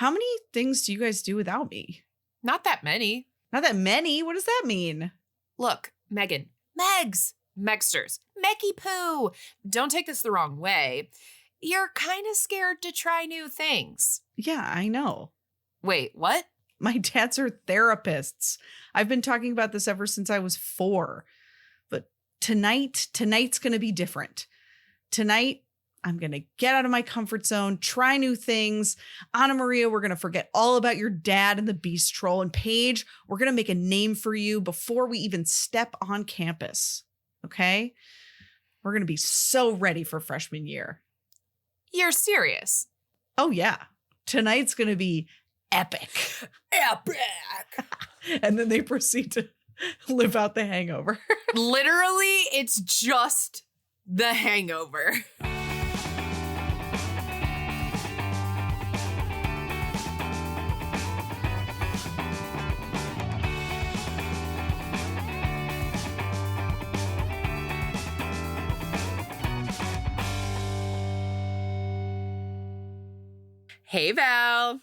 How many things do you guys do without me? Not that many. Not that many? What does that mean? Look, Megan. Megs. Megsters. Mecky Poo. Don't take this the wrong way. You're kind of scared to try new things. Yeah, I know. Wait, what? My dads are therapists. I've been talking about this ever since I was 4. But tonight's going to be different. Tonight, I'm going to get out of my comfort zone, try new things. Anna Maria, we're going to forget all about your dad and the Beast Troll. And Paige, we're going to make a name for you before we even step on campus. Okay? We're going to be so ready for freshman year. You're serious? Oh, yeah. Tonight's going to be epic. Epic. And then they proceed to live out the hangover. Literally, it's just the hangover. Hey, Val.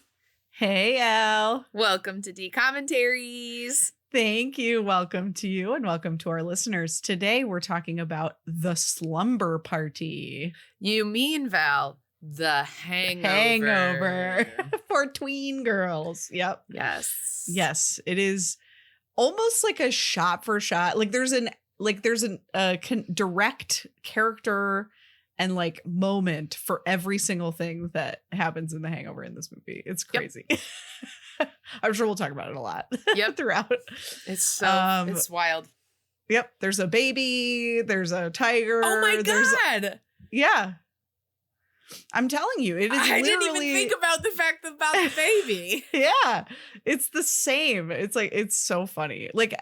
Hey, Al. Welcome to D-Commentaries. Thank you. Welcome to you and welcome to our listeners. Today, we're talking about the Slumber Party. You mean, Val, the hangover. Hangover for tween girls. Yep. Yes. Yes. It is almost like a shot for shot. Like there's an direct character and like moment for every single thing that happens in the hangover in this movie. It's crazy. Yep. I'm sure we'll talk about it a lot throughout. It's so it's wild. Yep. There's a baby. There's a tiger. Oh my God. Yeah. I'm telling you, it is I literally... didn't even think about the fact about the baby. Yeah. It's the same. It's like, it's so funny. Like,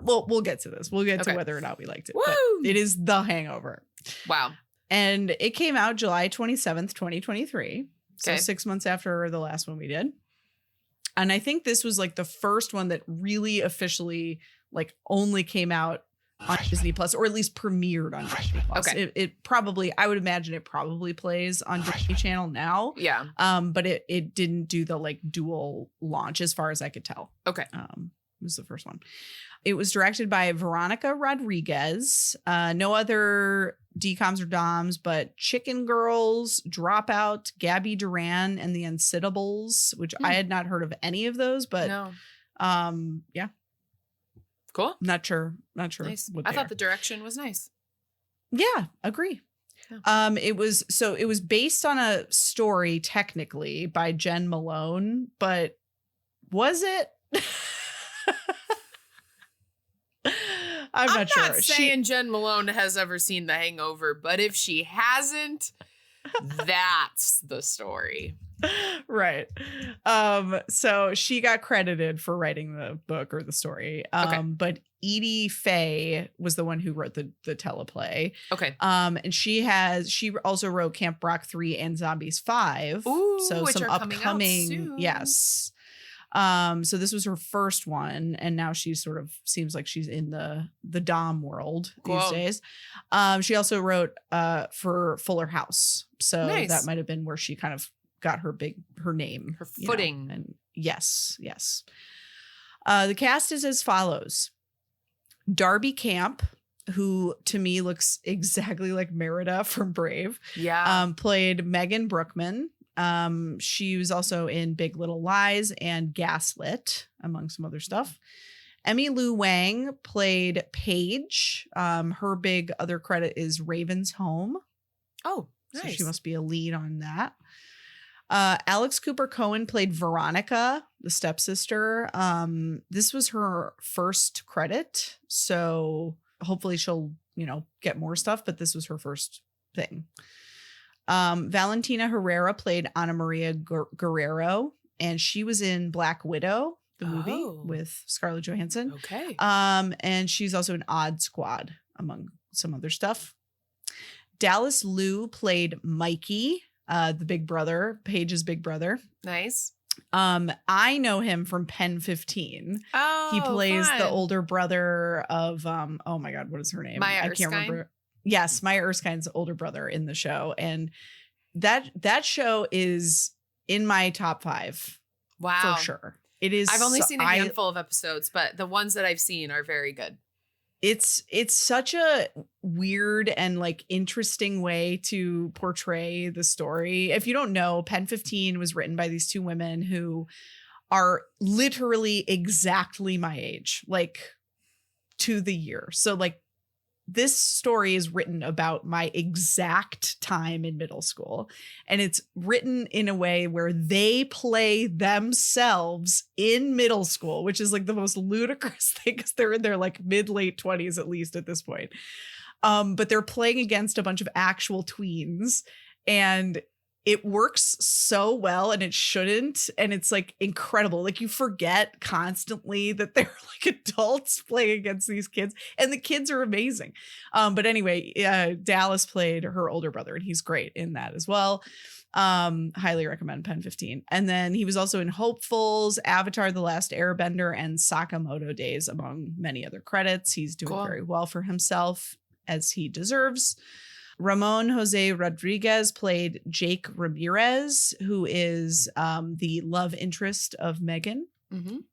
well, we'll get to this. We'll get to whether or not we liked it. Woo! But it is the hangover. Wow. And it came out July 27th, 2023. So 6 months after the last one we did. And I think this was like the first one that really officially like only came out on Disney Plus, or at least premiered on Disney Plus. Okay. It probably, I would imagine it probably plays on Disney Channel now. Yeah. But it didn't do the like dual launch as far as I could tell. Okay. It was the first one. It was directed by Veronica Rodriguez. No other DComs or DOMs, but Chicken Girls, Dropout, Gabby Duran, and the Unsittables, which I had not heard of any of those, but no. Yeah. Cool. Not sure. Nice. What I thought the direction was nice. Yeah, agree. Yeah. It was based on a story technically by Jen Malone, but was it? I'm not sure. I'm not saying Jen Malone has ever seen The Hangover, but if she hasn't, that's the story. Right. So she got credited for writing the book or the story. But Edie Faye was the one who wrote the teleplay. Okay. And she also wrote Camp Rock 3 and Zombies 5. Ooh, so which some are coming out soon. Yes. So this was her first one, and now she sort of seems like she's in the Dom world these days. She also wrote for Fuller House. So that might have been where she kind of got her name, her footing. And yes. The cast is as follows: Darby Camp, who to me looks exactly like Merida from Brave. Yeah. Played Megan Brookman. She was also in Big Little Lies and Gaslit, among some other stuff. Emmy Lou Wang played Paige. Her big other credit is Raven's Home. Oh, nice. So she must be a lead on that. Alex Cooper Cohen played Veronica, the stepsister. This was her first credit, so hopefully she'll, get more stuff, but this was her first thing. Valentina Herrera played Ana Maria Guerrero, and she was in Black Widow, the movie with Scarlett Johansson. Okay. And she's also in Odd Squad, among some other stuff. Dallas Liu played Mikey, the big brother, Paige's big brother. Nice. I know him from Pen 15. Oh, he plays fun. the older brother of oh my God, what is her name? Maya I Erskine? can't remember. Yes, Maya Erskine's older brother in the show, and that show is in my top 5. Wow. For sure. It is. I've only seen a handful of episodes, but the ones that I've seen are very good. It's such a weird and like interesting way to portray the story. If you don't know, Pen 15 was written by these 2 women who are literally exactly my age, like to the year. So like this story is written about my exact time in middle school, and it's written in a way where they play themselves in middle school, which is like the most ludicrous thing because they're in their like mid-late 20s at least at this point. But they're playing against a bunch of actual tweens, and it works so well, and it shouldn't. And it's like incredible. Like you forget constantly that they're like adults playing against these kids, and the kids are amazing. But anyway, Dallas played her older brother, and he's great in that as well. Highly recommend Pen 15. And then he was also in Hopefuls, Avatar: The Last Airbender, and Sakamoto Days, among many other credits. He's doing very well for himself, as he deserves. Ramon Jose Rodriguez played Jake Ramirez, who is the love interest of Megan,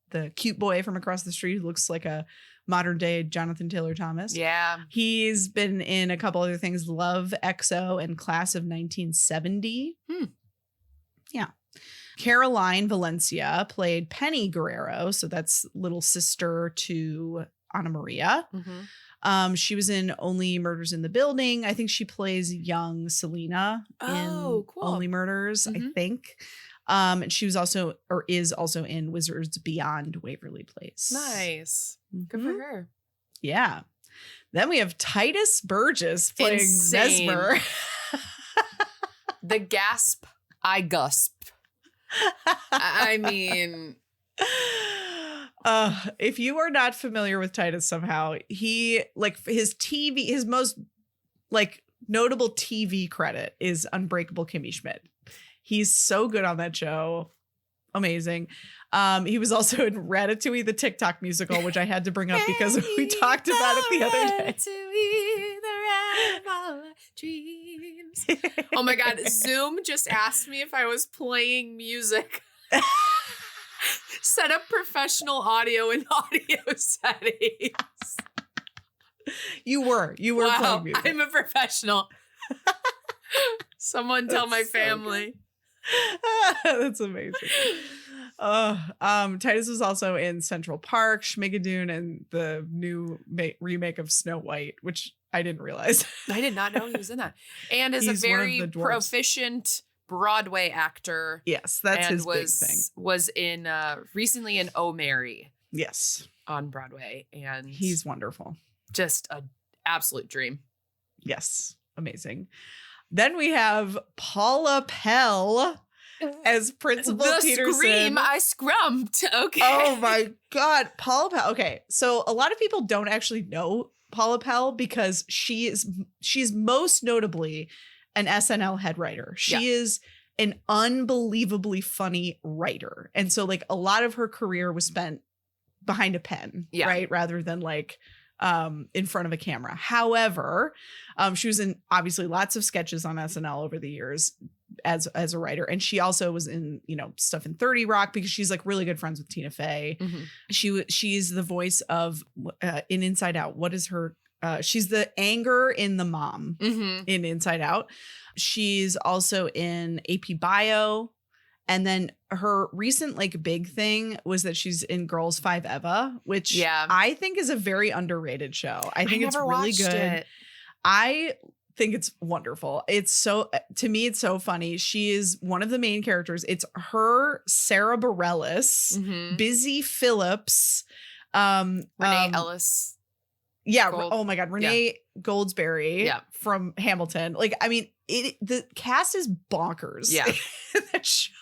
the cute boy from across the street who looks like a modern day Jonathan Taylor Thomas. Yeah. He's been in a couple other things, Love, XO, and Class of 1970. Yeah. Caroline Valencia played Penny Guerrero. So that's little sister to Ana Maria. She was in Only Murders in the Building. I think she plays young Selena in Only Murders, I think. And she was also, or is also in Wizards Beyond Waverly Place. Nice. Good for her. Yeah. Then we have Titus Burgess playing Mesmer. The gasp, I gusp. I mean... If you are not familiar with Titus somehow, he like his most like notable TV credit is Unbreakable Kimmy Schmidt. He's so good on that show. Amazing. He was also in Ratatouille, the TikTok musical, which I had to bring up because we talked about it the other day. Oh my God. Zoom just asked me if I was playing music. Set up professional audio in audio settings. You were playing music. I'm a professional. Someone tell my family. That's amazing. Titus was also in Central Park, Schmigadoon, and the new remake of Snow White, which I didn't realize. I did not know he was in that. And is a very proficient Broadway actor. Yes, that's his big thing. Was in recently in Oh Mary. Yes, on Broadway, and he's wonderful. Just an absolute dream. Yes, amazing. Then we have Paula Pell as Principal Peterson. Scream I scrumped. Okay. Oh my God, Paula Pell. Okay, so a lot of people don't actually know Paula Pell because she's most notably an SNL head writer. She is an unbelievably funny writer. And so like a lot of her career was spent behind a pen, right? Rather than like in front of a camera. However, she was in obviously lots of sketches on SNL over the years as a writer. And she also was in, stuff in 30 Rock because she's like really good friends with Tina Fey. She's the voice of in Inside Out. What is her she's the anger in the mom in Inside Out. She's also in AP Bio. And then her recent like big thing was that she's in Girls 5 Eva, which I think is a very underrated show. I think it's really good. I think it's wonderful. It's so, to me, it's so funny. She is one of the main characters. It's her, Sarah Bareilles, Busy Phillips, Renee Ellis. Yeah. Oh my God. Renee Goldsberry from Hamilton. Like, I mean, the cast is bonkers. Yeah. In that show.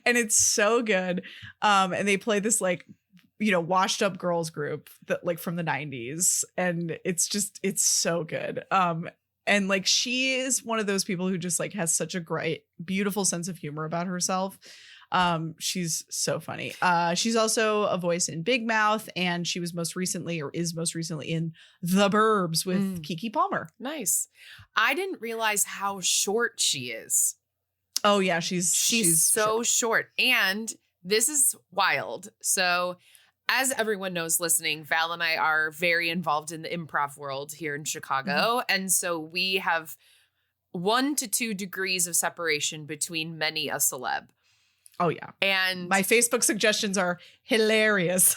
And it's so good. And they play this like, washed up girls group that like from the 90s. And it's so good. And like, she is one of those people who just like has such a great, beautiful sense of humor about herself. She's so funny. She's also a voice in Big Mouth, and she was most recently in The Burbs with Keke Palmer. Nice. I didn't realize how short she is. Oh yeah, she's so short. And this is wild. So as everyone knows listening, Val and I are very involved in the improv world here in Chicago. Mm-hmm. And so we have 1 to 2 degrees of separation between many a celeb. Oh yeah. And my Facebook suggestions are hilarious.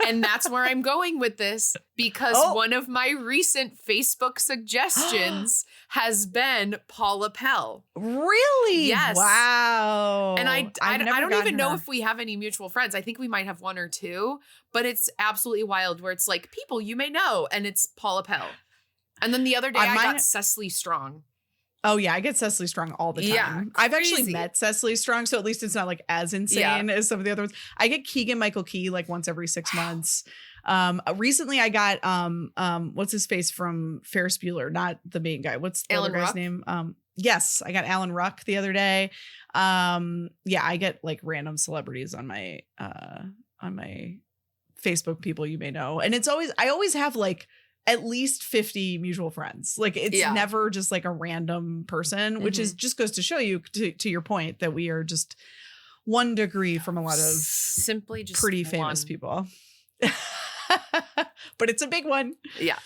And that's where I'm going with this, because one of my recent Facebook suggestions has been Paula Pell. Really? Yes. Wow. And I don't even know her. if we have any mutual friends. I think we might have 1 or 2, but it's absolutely wild where it's like people you may know, and it's Paula Pell. And then the other day I got Cecily Strong. Oh yeah, I get Cecily Strong all the time. Yeah, I've actually met Cecily Strong, so at least it's not like as insane as some of the other ones. I get Keegan-Michael Key like once every 6 months. Recently I got what's his face from Ferris Bueller, not the main guy. What's the other guy's name? Yes, I got Alan Ruck the other day. Yeah, I get like random celebrities on my Facebook people you may know. And I always have like at least 50 mutual friends. Like it's never just like a random person, which is just goes to show you to your point that we are just 1 degree from a lot of simply just pretty famous people. But it's a big one. Yeah.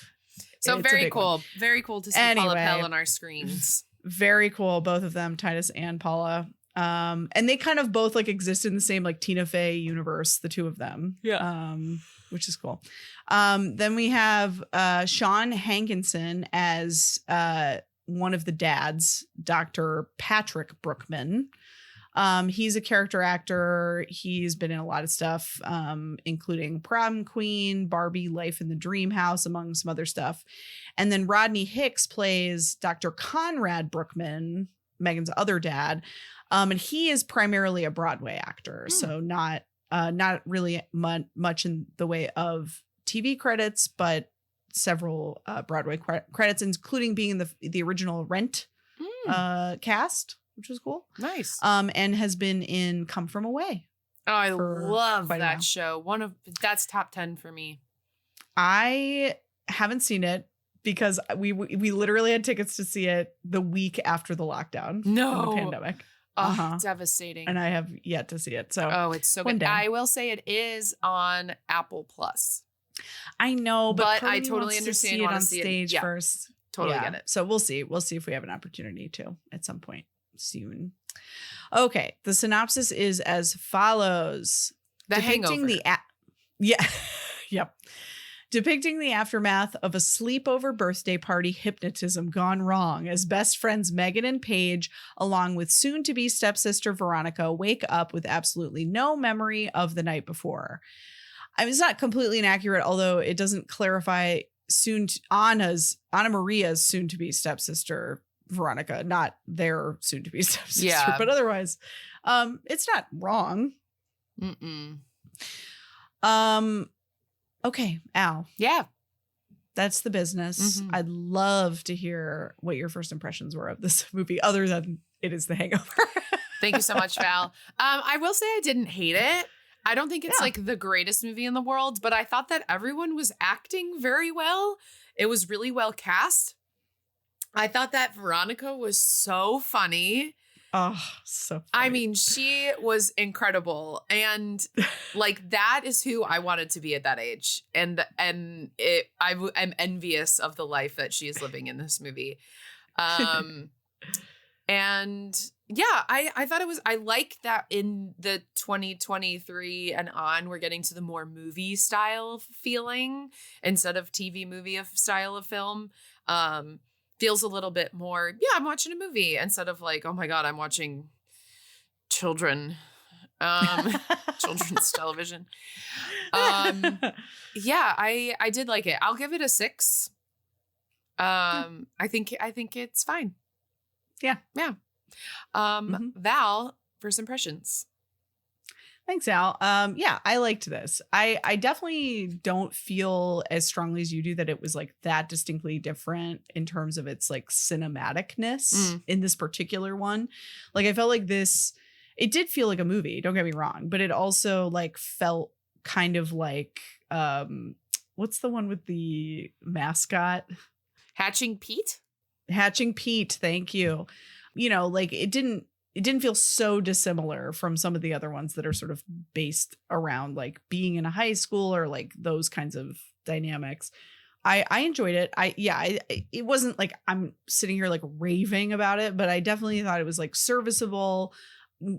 So it's very cool. Very cool to see Paula Pell on our screens. Very cool. Both of them, Titus and Paula. And they kind of both like exist in the same like Tina Fey universe, the two of them. Yeah. Which is cool. Then we have Sean Hankinson as one of the dads, Dr. Patrick Brookman. He's a character actor. He's been in a lot of stuff, including Prom Queen, Barbie, Life in the Dream House, among some other stuff. And then Rodney Hicks plays Dr. Conrad Brookman, Megan's other dad. And he is primarily a Broadway actor, so not really much in the way of TV credits, but several Broadway credits, including being in the original Rent cast, which was cool. Nice. And has been in Come From Away. Oh, I love that show. That's top 10 for me. I haven't seen it because we literally had tickets to see it the week after the lockdown. No. The pandemic. Devastating. And I have yet to see it. So it's so good. I will say it is on Apple Plus. I know, but I totally understand. See it on stage first. Totally get it. So we'll see. We'll see if we have an opportunity to at some point soon. Okay, the synopsis is as follows: Hangover. Yep. Depicting the aftermath of a sleepover birthday party hypnotism gone wrong as best friends Megan and Paige, along with soon-to-be stepsister Veronica, wake up with absolutely no memory of the night before. I mean, it's not completely inaccurate, although it doesn't clarify Anna Maria's soon-to-be stepsister Veronica, not their soon-to-be stepsister, but otherwise, it's not wrong. Okay, Al. Yeah. That's the business. I'd love to hear what your first impressions were of this movie, other than it is The Hangover. Thank you so much, Val. I will say I didn't hate it. I don't think it's like the greatest movie in the world, but I thought that everyone was acting very well. It was really well cast. I thought that Veronica was so funny. Oh, so funny. I mean, she was incredible. And like, that is who I wanted to be at that age. I'm envious of the life that she is living in this movie. And yeah, I thought I like that in the 2023 and on, we're getting to the more movie style feeling instead of TV movie of style of film. Feels a little bit more, I'm watching a movie instead of like, oh my God, I'm watching children's television. I did like it. I'll give it a 6. I think it's fine. Yeah. Val, first impressions. Thanks, Al. I liked this. I definitely don't feel as strongly as you do that it was like that distinctly different in terms of its like cinematicness in this particular one. Like I felt like it did feel like a movie, don't get me wrong, but it also like felt kind of like, what's the one with the mascot? Hatching Pete. Thank you. You know, like it didn't it didn't feel so dissimilar from some of the other ones that are sort of based around like being in a high school or like those kinds of dynamics. I enjoyed it. It wasn't like I'm sitting here like raving about it, but I definitely thought it was like serviceable.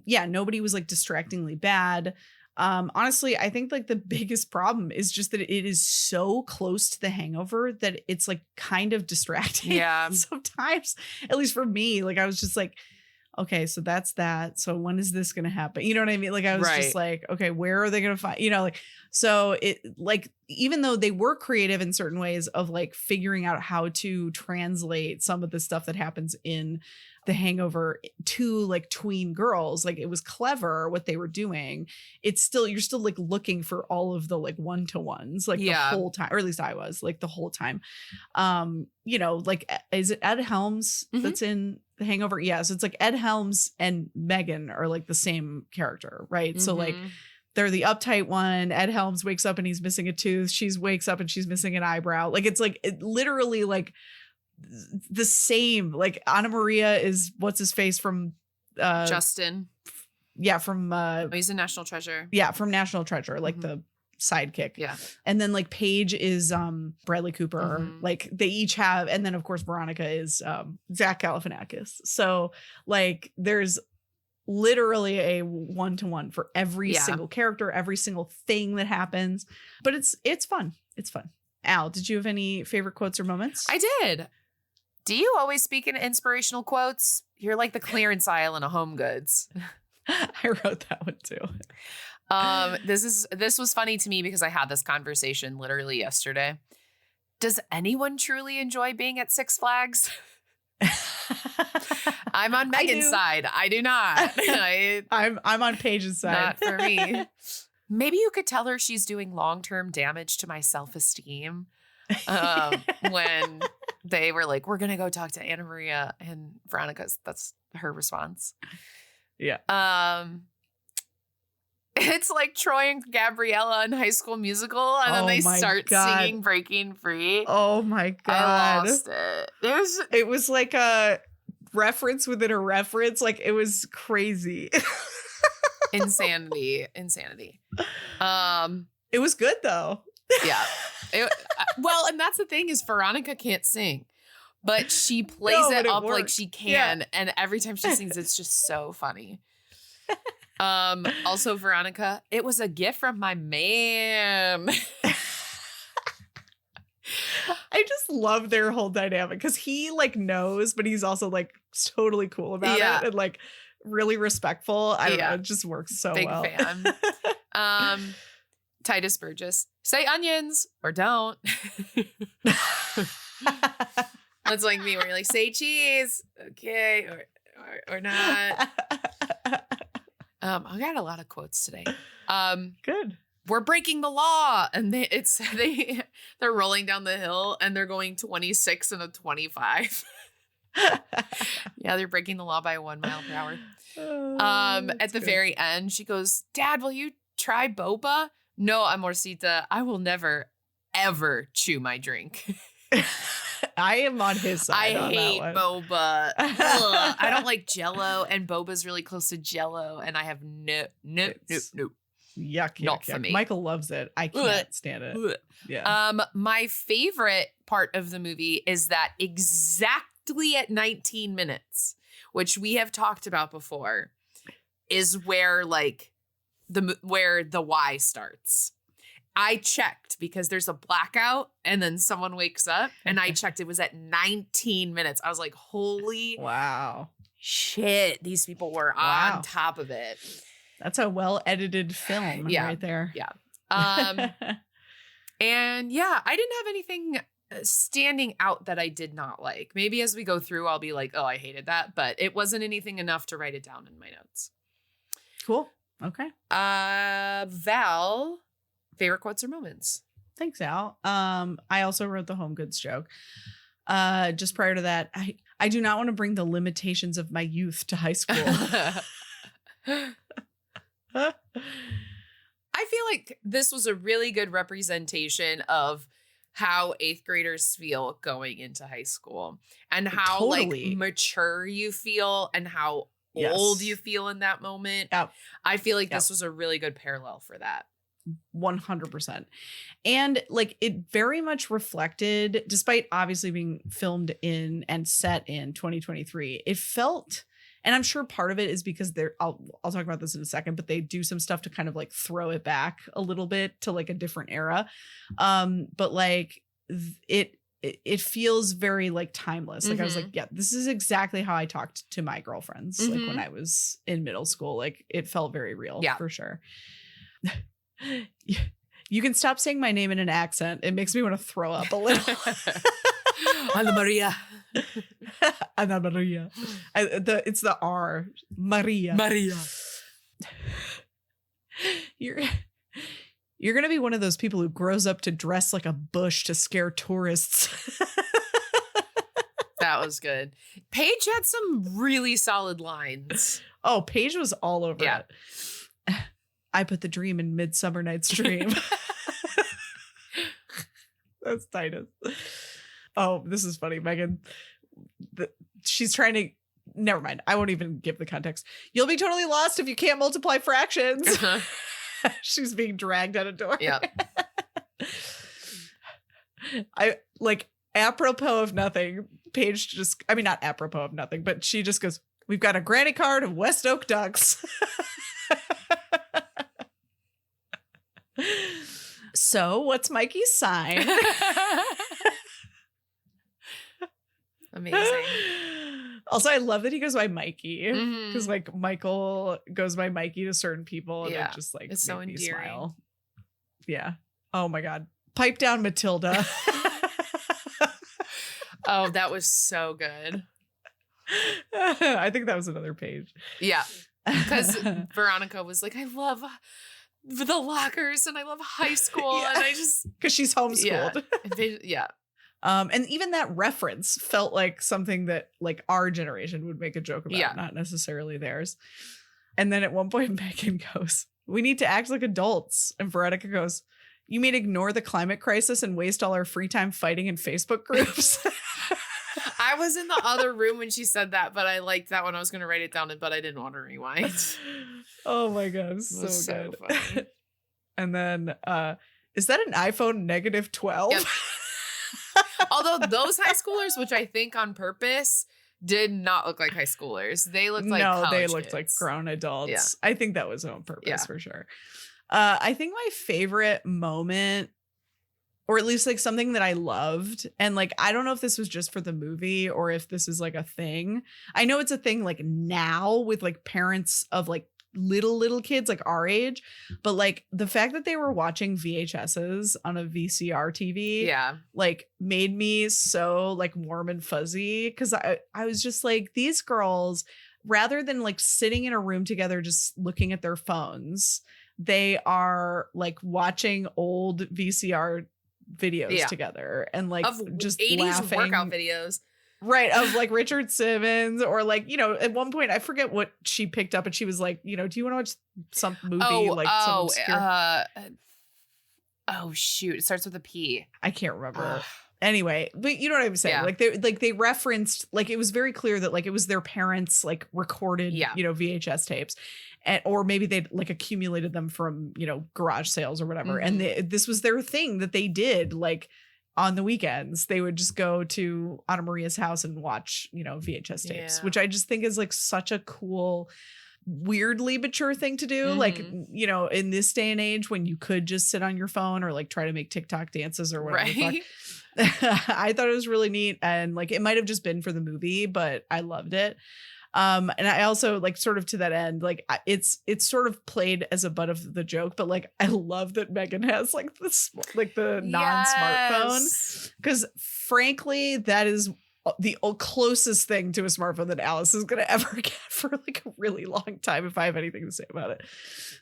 Yeah, nobody was like distractingly bad. Honestly, I think like the biggest problem is just that it is so close to The Hangover that it's like kind of distracting. Yeah. Sometimes, at least for me, like I was just like, okay, so that's that. So when is this going to happen? You know what I mean? Like I was just like, okay, where are they going to find, like, so it like, even though they were creative in certain ways of like figuring out how to translate some of the stuff that happens in The Hangover to like tween girls, like it was clever what they were doing. It's still, you're still like looking for all of the like one-to-ones like the whole time, or at least I was like the whole time. Like, is it Ed Helms that's in The Hangover? Yeah. So it's like Ed Helms and Megan are like the same character, right? So like they're the uptight one. Ed Helms wakes up and he's missing a tooth. She wakes up and she's missing an eyebrow. Like it's like it literally like the same. Like Anna Maria is what's his face from Justin. Yeah, from he's a National Treasure. Yeah, from National Treasure, like the sidekick. Yeah. And then like Paige is Bradley Cooper. Like they each have, and then of course Veronica is Zach Galifianakis. So like there's literally a one-to-one for every single character, every single thing that happens. But it's fun. It's fun. Al, did you have any favorite quotes or moments? I did. Do you always speak in inspirational quotes? You're like the clearance aisle in a Home Goods. I wrote that one too. This was funny to me because I had this conversation literally yesterday. Does anyone truly enjoy being at Six Flags? I'm on Megan's side. I do not. I'm on Paige's side. Not for me. Maybe you could tell her she's doing long-term damage to my self-esteem. When they were like, we're going to go talk to Anna Maria and Veronica's. That's her response. Yeah. It's like Troy and Gabriella in High School Musical, and then they start singing "Breaking Free." Oh my god! I lost it. It was like a reference within a reference. Like it was crazy. Insanity. It was good though. Yeah. Well, and that's the thing is Veronica can't sing, but she plays it up like she can, and every time she sings, it's just so funny. Also Veronica, it was a gift from my man. I just love their whole dynamic because he like knows, but he's also like totally cool about it and like really respectful. I don't know, it just works so well. Big fan. Titus Burgess, say onions or don't. That's like me where you're like, say cheese, okay, or not. I got a lot of quotes today. Good. We're breaking the law, and they're rolling down the hill, and they're going 26 and a 25. Yeah, they're breaking the law by 1 mile per hour. At the very end, she goes, "Dad, will you try boba?" "No, amorcita, I will never, ever chew my drink." I am on his side. I hate boba. I don't like Jell-O, and boba's really close to Jell-O, and I have no. Yuck, not yuck. for me. Michael loves it. I can't stand it. Yeah. My favorite part of the movie is that exactly at 19 minutes, which we have talked about before, is where like where the why starts. I checked because there's a blackout and then someone wakes up, and I checked. It was at 19 minutes. I was like, holy shit. These people were on top of it. That's a well-edited film right there. Yeah. And yeah, I didn't have anything standing out that I did not like. Maybe as we go through, I'll be like, oh, I hated that. But it wasn't anything enough to write it down in my notes. Cool. Okay. Val, favorite quotes or moments? Thanks, Al. I also wrote the Home Goods joke. Just prior to that, I do not want to bring the limitations of my youth to high school. I feel like this was a really good representation of how 8th graders feel going into high school, and how like mature you feel, and how old you feel in that moment. Yep. I feel like this was a really good parallel for that. 100%. And like it very much reflected, despite obviously being filmed in and set in 2023, it felt, and I'm sure part of it is because I'll talk about this in a second, but they do some stuff to kind of like throw it back a little bit to like a different era. But like it feels very like timeless. Like I was like, yeah, this is exactly how I talked to my girlfriends like when I was in middle school. Like it felt very real for sure. You can stop saying my name in an accent. It makes me want to throw up a little. Ana Maria. Ana Maria. It's the R. Maria. Maria. You're going to be one of those people who grows up to dress like a bush to scare tourists. That was good. Paige had some really solid lines. Oh, Paige was all over it. I put the dream in Midsummer Night's Dream. That's Titus. Oh, this is funny, Megan. She's trying to. Never mind. I won't even give the context. You'll be totally lost if you can't multiply fractions. She's being dragged out a door. Yeah. I like apropos of nothing. Paige just. I mean, not apropos of nothing, but she just goes, "We've got a granny card of West Oak Ducks." So, what's Mikey's sign? Amazing. Also, I love that he goes by Mikey because like Michael goes by Mikey to certain people and it just like it's so endearing. Smile. Yeah. Oh my God. Pipe down, Matilda. Oh, that was so good. I think that was another page. Yeah. Because Veronica was like, I love the lockers and I love high school. And I just. Because she's homeschooled. Yeah. And even that reference felt like something that like our generation would make a joke about, not necessarily theirs. And then at one point, Megan goes, "We need to act like adults." And Veronica goes, "You mean ignore the climate crisis and waste all our free time fighting in Facebook groups?" I was in the other room when she said that, but I liked that when I was going to write it down, but I didn't want to rewind. Oh my God. So good. Funny. And then, is that an iPhone -12? Yep. Although those high schoolers, which I think on purpose, did not look like high schoolers. They looked like they looked kids. Like grown adults. Yeah. I think that was on purpose for sure. I think my favorite moment, or at least like something that I loved, and like I don't know if this was just for the movie or if this is like a thing. I know it's a thing like now with like parents of like little kids like our age, but like the fact that they were watching VHSs on a VCR TV like made me so like warm and fuzzy, because I was just like, these girls, rather than like sitting in a room together just looking at their phones, they are like watching old VCR videos together and like of just 80s laughing. Workout videos. Right, of like Richard Simmons, or like, you know, at one point I forget what she picked up and she was like, you know, do you want to watch some movie some obscure? Oh shoot, it starts with a P. I can't remember. Anyway, but you know what I'm saying? Like they referenced, like it was very clear that like it was their parents like recorded, you know, VHS tapes. And, or maybe they'd like accumulated them from, you know, garage sales or whatever. And this was their thing that they did like on the weekends. They would just go to Anna Maria's house and watch, you know, VHS tapes, which I just think is like such a cool, weirdly mature thing to do. Like, you know, in this day and age when you could just sit on your phone or like try to make TikTok dances or whatever the fuck. I thought it was really neat. And like, it might've just been for the movie, but I loved it. And I also like sort of to that end, like it's sort of played as a butt of the joke, but like I love that Megan has like this like the non-smartphone, because frankly that is the closest thing to a smartphone that Alice is gonna ever get for like a really long time, if I have anything to say about it.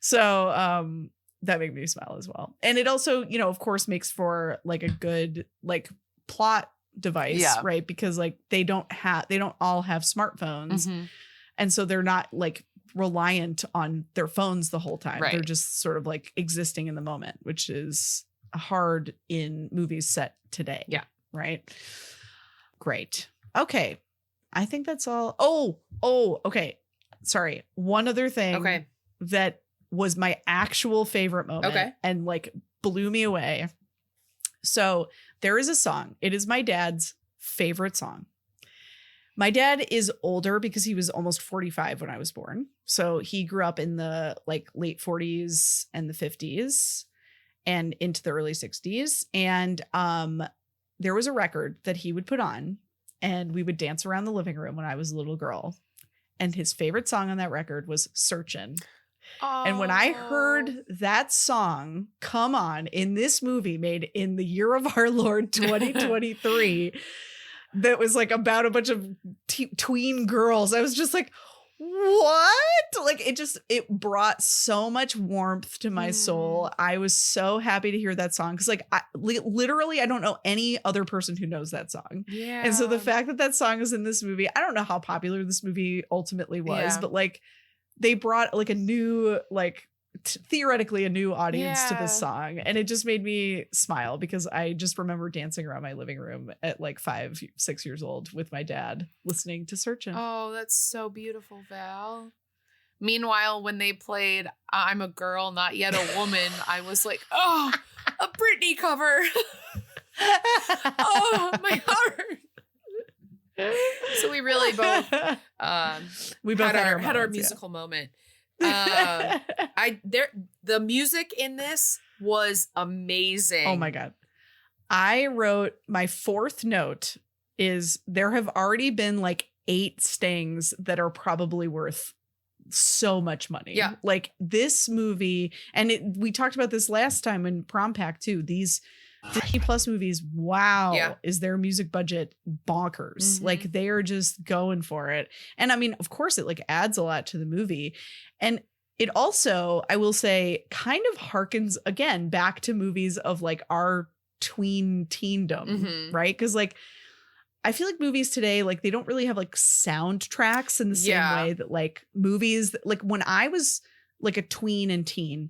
So that made me smile as well. And it also, you know, of course makes for like a good like plot device, right? Because like they don't all have smartphones, and so they're not like reliant on their phones the whole time. They're just sort of like existing in the moment, which is hard in movies set today. Right. Great. Okay, I think that's all. Okay, sorry, one other thing Okay. that was my actual favorite moment and like blew me away. So there is a song. It is my dad's favorite song. My dad is older because he was almost 45 when I was born. So he grew up in the like late 40s and the 50s and into the early 60s. And there was a record that he would put on and we would dance around the living room when I was a little girl. And his favorite song on that record was Searchin'. And when I heard that song come on in this movie made in the year of our Lord 2023, that was like about a bunch of tween girls, I was just like, what? Like it brought so much warmth to my soul. I was so happy to hear that song because like literally I don't know any other person who knows that song. Yeah. And so the fact that that song is in this movie, I don't know how popular this movie ultimately was, but like they brought like a new, like theoretically a new audience to this song. And it just made me smile because I just remember dancing around my living room at like 5, 6 years old with my dad listening to Searchin'. Oh, that's so beautiful, Val. Meanwhile, when they played I'm a Girl, Not Yet a Woman, I was like, oh, a Britney cover. Oh, my heart. So we really both had our musical moment. The music in this was amazing. Oh my God. I wrote my fourth note is there have already been like 8 stings that are probably worth so much money. Yeah. Like this movie, and we talked about this last time in Prom Pack too. These Disney Plus movies, wow, is their music budget bonkers. Like they are just going for it. And I mean, of course it like adds a lot to the movie. And it also, I will say, kind of harkens again back to movies of like our tween teendom, right? Because like I feel like movies today, like they don't really have like soundtracks in the same way that like movies, like when I was like a tween and teen,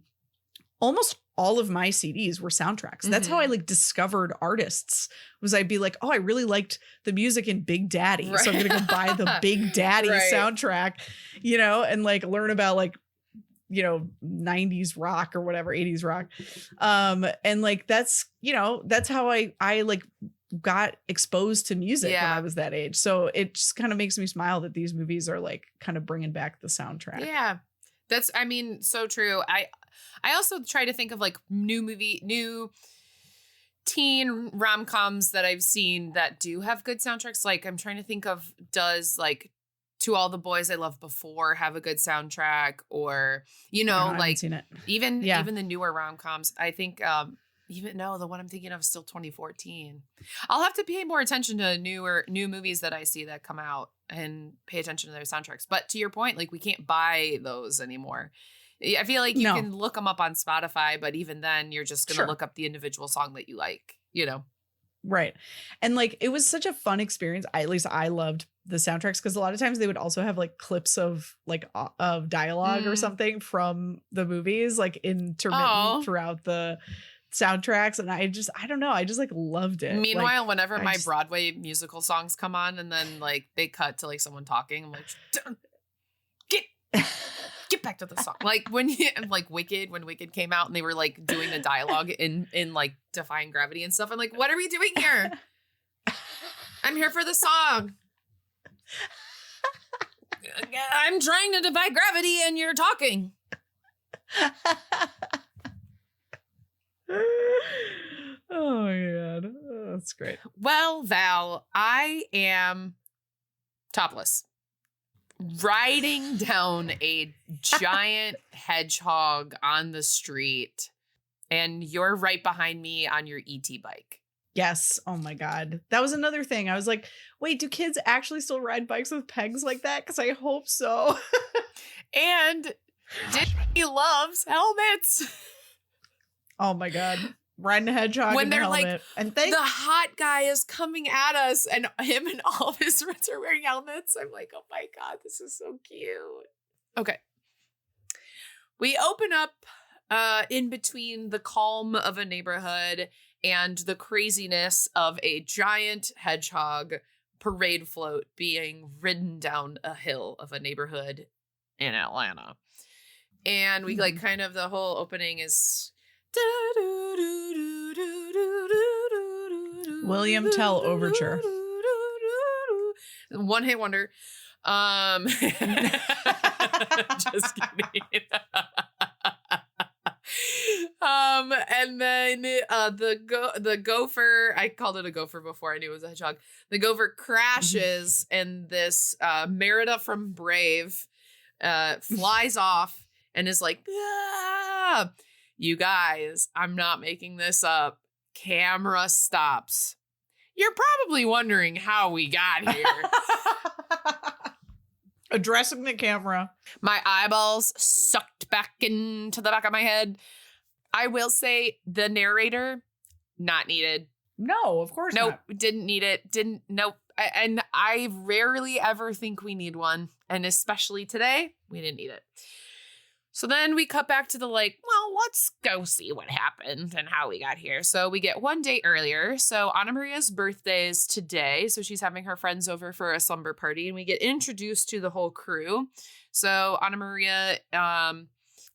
almost all of my CDs were soundtracks. That's how I like discovered artists. Was I'd be like, oh, I really liked the music in Big Daddy. So I'm going to go buy the Big Daddy soundtrack, you know, and like learn about like, you know, 90s rock or whatever, 80s rock. And like, that's, you know, that's how I like got exposed to music when I was that age. So it just kind of makes me smile that these movies are like kind of bringing back the soundtrack. Yeah. That's, I mean, so true. I also try to think of like new teen rom-coms that I've seen that do have good soundtracks. Like I'm trying to think of, does like To All the Boys I Loved Before have a good soundtrack, or, you know, like even the newer rom-coms. I think the one I'm thinking of is still 2014. I'll have to pay more attention to new movies that I see that come out and pay attention to their soundtracks. But to your point, like we can't buy those anymore. I feel like you can look them up on Spotify, but even then you're just going to look up the individual song that you like, you know? Right. And like, it was such a fun experience. At least I loved the soundtracks because a lot of times they would also have like clips of like of dialogue or something from the movies, like intermittent throughout the soundtracks. And I don't know. I just like loved it. Meanwhile, like, whenever my Broadway musical songs come on and then like they cut to like someone talking, I'm like, get back to the song. Like when Wicked came out and they were like doing the dialogue in like Defying Gravity and stuff. I'm like, what are we doing here? I'm here for the song. I'm trying to defy gravity and you're talking. Oh my God. Oh, that's great. Well, Val, I am topless, riding down a giant hedgehog on the street, and you're right behind me on your ET bike. Yes. Oh my God. That was another thing. I was like, wait, do kids actually still ride bikes with pegs like that? Because I hope so. And Disney loves helmets. Oh my God. Riding a hedgehog when in they're helmet. like, and the hot guy is coming at us, and him and all of his friends are wearing helmets. I'm like, oh my God, this is so cute. Okay. We open up in between the calm of a neighborhood and the craziness of a giant hedgehog parade float being ridden down a hill of a neighborhood in Atlanta. And we like kind of the whole opening is William Tell Overture. One hit wonder. Just kidding. And then the gopher, I called it a gopher before I knew it was a hedgehog. The gopher crashes and this Merida from Brave flies off and is like, ah! You guys, I'm not making this up. Camera stops. You're probably wondering how we got here. Addressing the camera. My eyeballs sucked back into the back of my head. I will say the narrator, not needed. No, of course not. Nope, didn't need it. Nope. And I rarely ever think we need one. And especially today, we didn't need it. So then we cut back to the like, well, let's go see what happened and how we got here. So we get one day earlier. So Anna Maria's birthday is today. So she's having her friends over for a slumber party and we get introduced to the whole crew. So Anna Maria,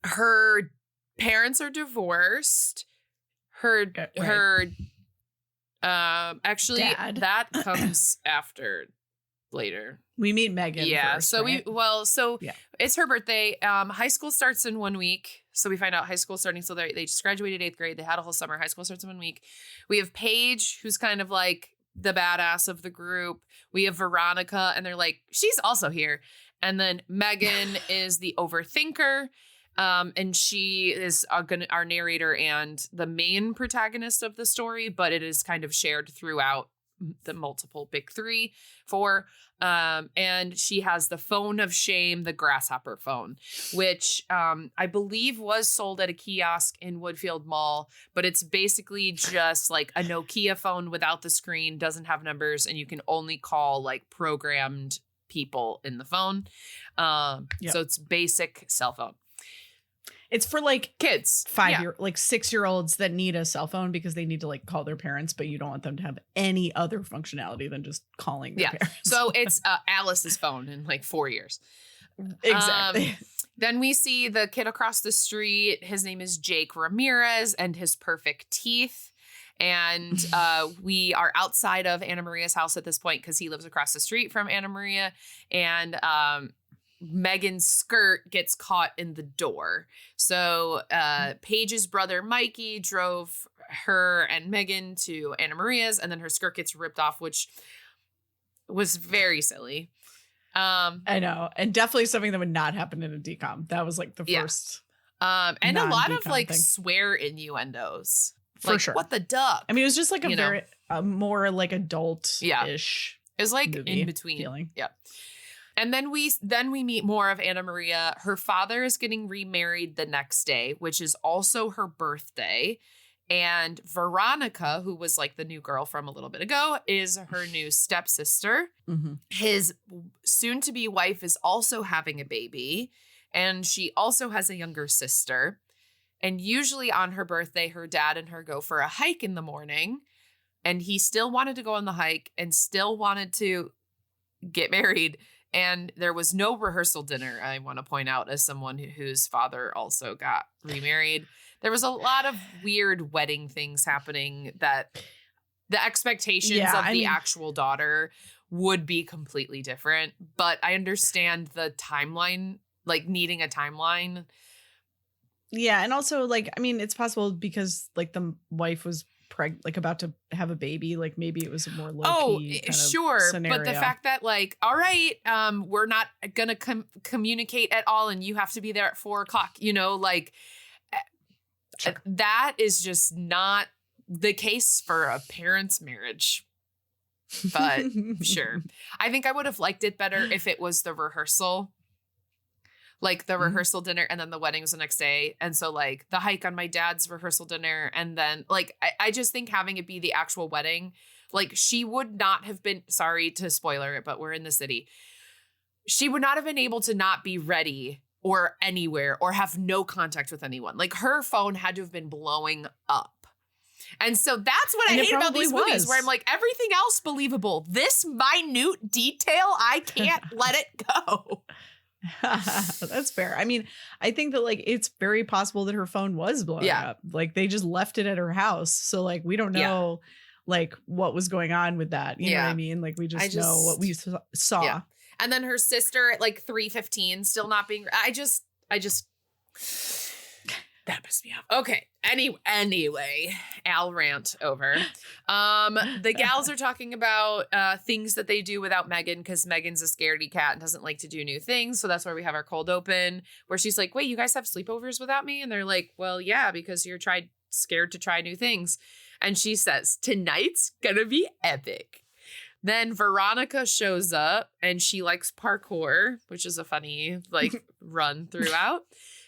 her parents are divorced. Actually Dad. That comes after later. We meet Megan. Yeah. First, So right? It's her birthday. High school starts in 1 week. So we find out high school starting. So they just graduated 8th grade. They had a whole summer. High school starts in 1 week. We have Paige, who's kind of like the badass of the group. We have Veronica, and they're like, she's also here. And then Megan is the overthinker. And she is our narrator and the main protagonist of the story, but it is kind of shared throughout the multiple big 3, 4. And she has the phone of shame, the grasshopper phone, which I believe was sold at a kiosk in Woodfield Mall, but it's basically just like a Nokia phone without the screen, doesn't have numbers, and you can only call like programmed people in the phone. So it's basic cell phone. It's for like kids, 6-year-olds that need a cell phone because they need to like call their parents, but you don't want them to have any other functionality than just calling their parents. So it's Alice's phone in like 4 years. Exactly. Then we see the kid across the street. His name is Jake Ramirez and his perfect teeth. And we are outside of Anna Maria's house at this point because he lives across the street from Anna Maria. And Megan's skirt gets caught in the door. So Paige's brother Mikey drove her and Megan to Anna Maria's, and then her skirt gets ripped off, which was very silly. I know, and definitely something that would not happen in a DCOM. That was like the first. And a lot of like thing. Swear innuendos. For like, sure. What the duck? I mean, it was just like a more like adult-ish. It was like in between. Feeling. Yeah. And then we meet more of Anna Maria. Her father is getting remarried the next day, which is also her birthday. And Veronica, who was like the new girl from a little bit ago, is her new stepsister. Mm-hmm. His soon-to-be wife is also having a baby, and she also has a younger sister. And usually on her birthday, her dad and her go for a hike in the morning. And he still wanted to go on the hike and still wanted to get married. And there was no rehearsal dinner, I want to point out, as someone whose father also got remarried. There was a lot of weird wedding things happening that the expectations of the actual daughter would be completely different. But I understand the timeline, like needing a timeline. Yeah. And also, like, I mean, it's possible because like the wife was about to have a baby, like maybe it was a more low-key kind of scenario. But the fact that like, all right, we're not gonna communicate at all and you have to be there at 4:00, like sure. That is just not the case for a parent's marriage. But sure, I think I would have liked it better if it was the rehearsal, like the rehearsal dinner, and then the wedding was the next day. And so like the hike on my dad's rehearsal dinner. And then like, I just think having it be the actual wedding, like she would not have been, sorry to spoiler it, but we're in the city. She would not have been able to not be ready or anywhere or have no contact with anyone. Like her phone had to have been blowing up. And so that's what I hate about these movies where I'm like, everything else believable. This minute detail, I can't let it go. That's fair. I mean, I think that like it's very possible that her phone was blowing up. Like they just left it at her house. So like we don't know like what was going on with that. You know what I mean? Like we just know what we saw. Yeah. And then her sister at like 3:15 still not being I just that pissed me off. Okay. Anyway, Al rant over. The gals are talking about things that they do without Megan because Megan's a scaredy cat and doesn't like to do new things. So that's where we have our cold open where she's like, wait, you guys have sleepovers without me? And they're like, well, yeah, because you're scared to try new things. And she says, tonight's gonna be epic. Then Veronica shows up and she likes parkour, which is a funny like run throughout.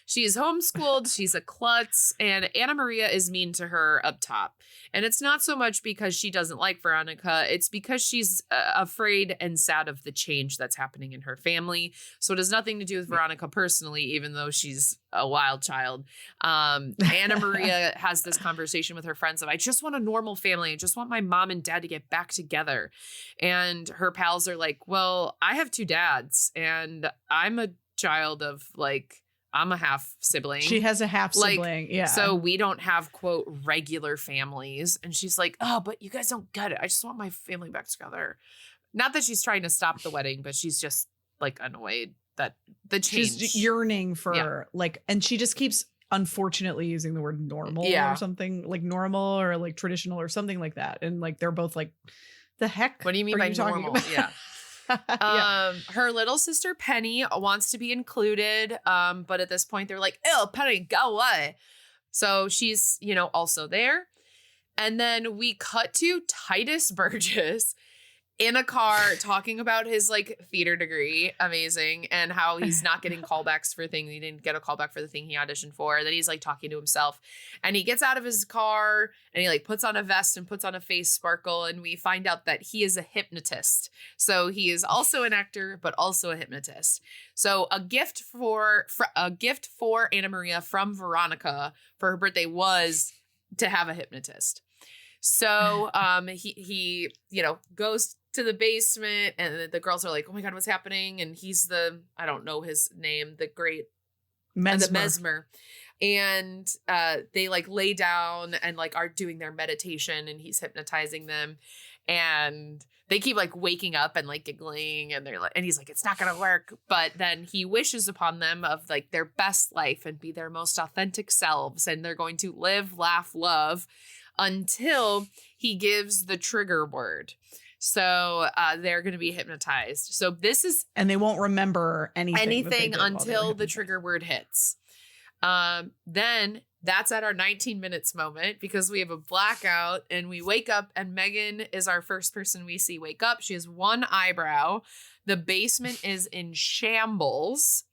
She's homeschooled, she's a klutz, and Anna Maria is mean to her up top. And it's not so much because she doesn't like Veronica, it's because she's afraid and sad of the change that's happening in her family. So it has nothing to do with Veronica personally, even though she's a wild child. Anna Maria has this conversation with her friends of, I just want a normal family. I just want my mom and dad to get back together. And her pals are like, well, I have 2 dads and I'm a child of like, I'm a half sibling. She has a half sibling. Yeah. So we don't have, quote, regular families. And she's like, oh, but you guys don't get it. I just want my family back together. Not that she's trying to stop the wedding, but she's just like annoyed that the change. She's yearning for like, and she just keeps unfortunately using the word normal or something like normal or like traditional or something like that. And like, they're both like, the heck? What do you mean by normal? Yeah. Her little sister Penny wants to be included, but at this point they're like, ew, Penny, go away. So she's, also there. And then we cut to Titus Burgess in a car talking about his like theater degree, amazing, and how he's not getting callbacks for things. He didn't get a callback for the thing he auditioned for. Then he's like talking to himself, and he gets out of his car and he like puts on a vest and puts on a face sparkle, and we find out that he is a hypnotist. So he is also an actor, but also a hypnotist. So a gift for Anna Maria from Veronica for her birthday was to have a hypnotist. So he goes to the basement, and the girls are like, oh my God, what's happening? And he's I don't know his name, the great Mesmer. And they like lay down and like are doing their meditation, and he's hypnotizing them. And they keep like waking up and like giggling, and and he's like, it's not going to work. But then he wishes upon them of like their best life and be their most authentic selves. And they're going to live, laugh, love until he gives the trigger word. So they're going to be hypnotized. So this is... And they won't remember anything until the trigger word hits. Then that's at our 19 minutes moment because we have a blackout and we wake up and Megan is our first person we see wake up. She has 1 eyebrow. The basement is in shambles.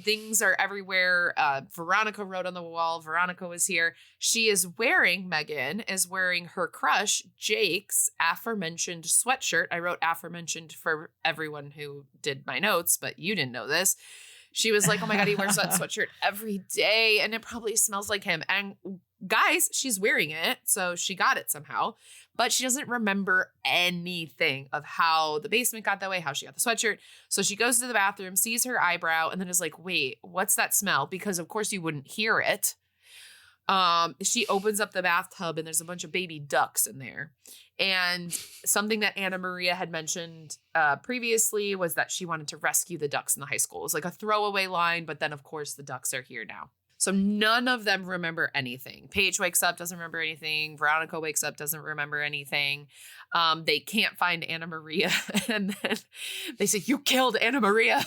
Things are everywhere. Veronica wrote on the wall. Veronica was here. Megan is wearing her crush, Jake's aforementioned sweatshirt. I wrote aforementioned for everyone who did my notes, but you didn't know this. She was like, oh my God, he wears that sweatshirt every day and it probably smells like him. And guys, she's wearing it. So she got it somehow, but she doesn't remember anything of how the basement got that way, how she got the sweatshirt. So she goes to the bathroom, sees her eyebrow, and then is like, wait, what's that smell? Because of course you wouldn't hear it. She opens up the bathtub and there's a bunch of baby ducks in there. And something that Anna Maria had mentioned previously was that she wanted to rescue the ducks in the high school. It was like a throwaway line, but then of course the ducks are here now. So none of them remember anything. Paige wakes up, doesn't remember anything. Veronica wakes up, doesn't remember anything. They can't find Anna Maria. And then they say, you killed Anna Maria.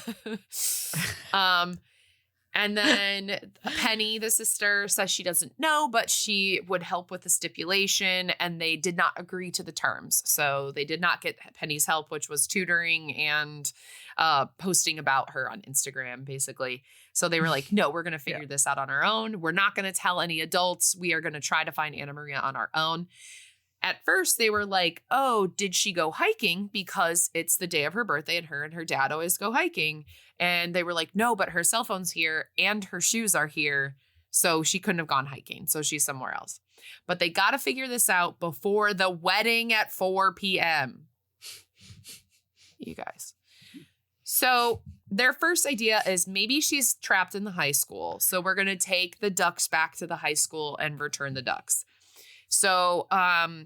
And then Penny, the sister, says she doesn't know, but she would help with the stipulation, and they did not agree to the terms. So they did not get Penny's help, which was tutoring and posting about her on Instagram, basically. So they were like, no, we're going to figure this out on our own. We're not going to tell any adults. We are going to try to find Anna Maria on our own. At first, they were like, oh, did she go hiking? Because it's the day of her birthday and her dad always go hiking. And they were like, no, but her cell phone's here and her shoes are here. So she couldn't have gone hiking. So she's somewhere else. But they got to figure this out before the wedding at 4 p.m. You guys. So their first idea is maybe she's trapped in the high school. So we're going to take the ducks back to the high school and return the ducks. So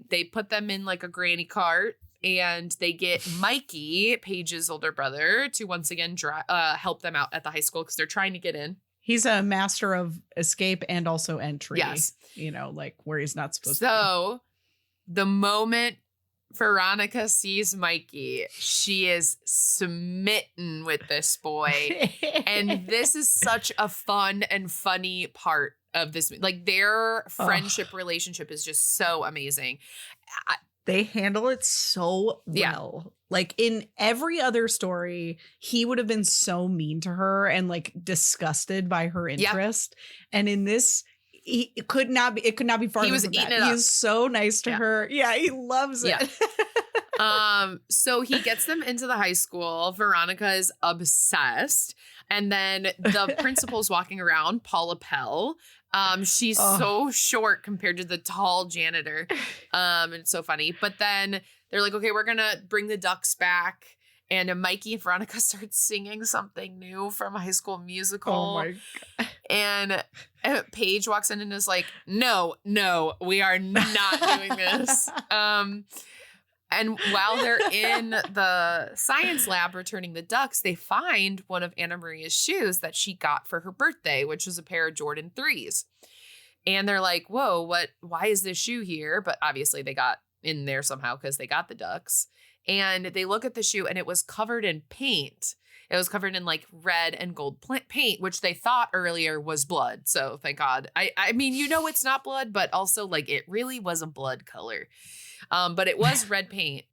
they put them in like a granny cart and they get Mikey, Paige's older brother, to once again help them out at the high school because they're trying to get in. He's a master of escape and also entry. Yes. You know, like where he's not supposed to be. So the moment Veronica sees Mikey, she is smitten with this boy. And this is such a fun and funny part of this. Like their friendship relationship is just so amazing. They handle it so well. Yeah. Like in every other story, he would have been so mean to her and like disgusted by her interest. Yeah. And in this, it could not be farther. He was eating it up. He's so nice to her. Yeah, he loves it. Yeah. So he gets them into the high school. Veronica is obsessed. And then the principal's walking around, Paula Pell. She's so short compared to the tall janitor. And it's so funny. But then they're like, okay, we're going to bring the ducks back. And Mikey and Veronica start singing something new from High School Musical. Oh, my God. And Paige walks in and is like, no, we are not doing this. And while they're in the science lab returning the ducks, they find one of Anna Maria's shoes that she got for her birthday, which was a pair of Jordan 3s. And they're like, whoa, why is this shoe here? But obviously they got in there somehow because they got the ducks. And they look at the shoe and it was covered in paint. It was covered in like red and gold paint, which they thought earlier was blood. So thank God. I mean, you know, it's not blood, but also like it really was a blood color. But it was red paint.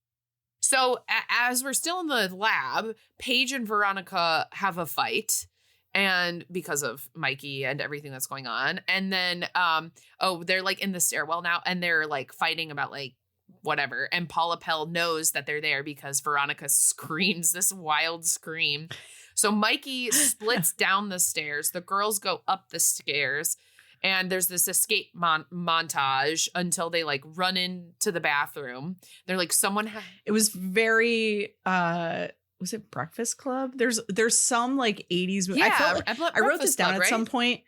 So as we're still in the lab, Paige and Veronica have a fight. And because of Mikey and everything that's going on. And then, they're like in the stairwell now and they're like fighting about like whatever. And Paula Pell knows that they're there because Veronica screams this wild scream. So Mikey splits down the stairs. The girls go up the stairs. And there's this escape montage until they like run into the bathroom. They're like, it was very, was it Breakfast Club? There's some like 80s movie. Yeah, I wrote this down at some point.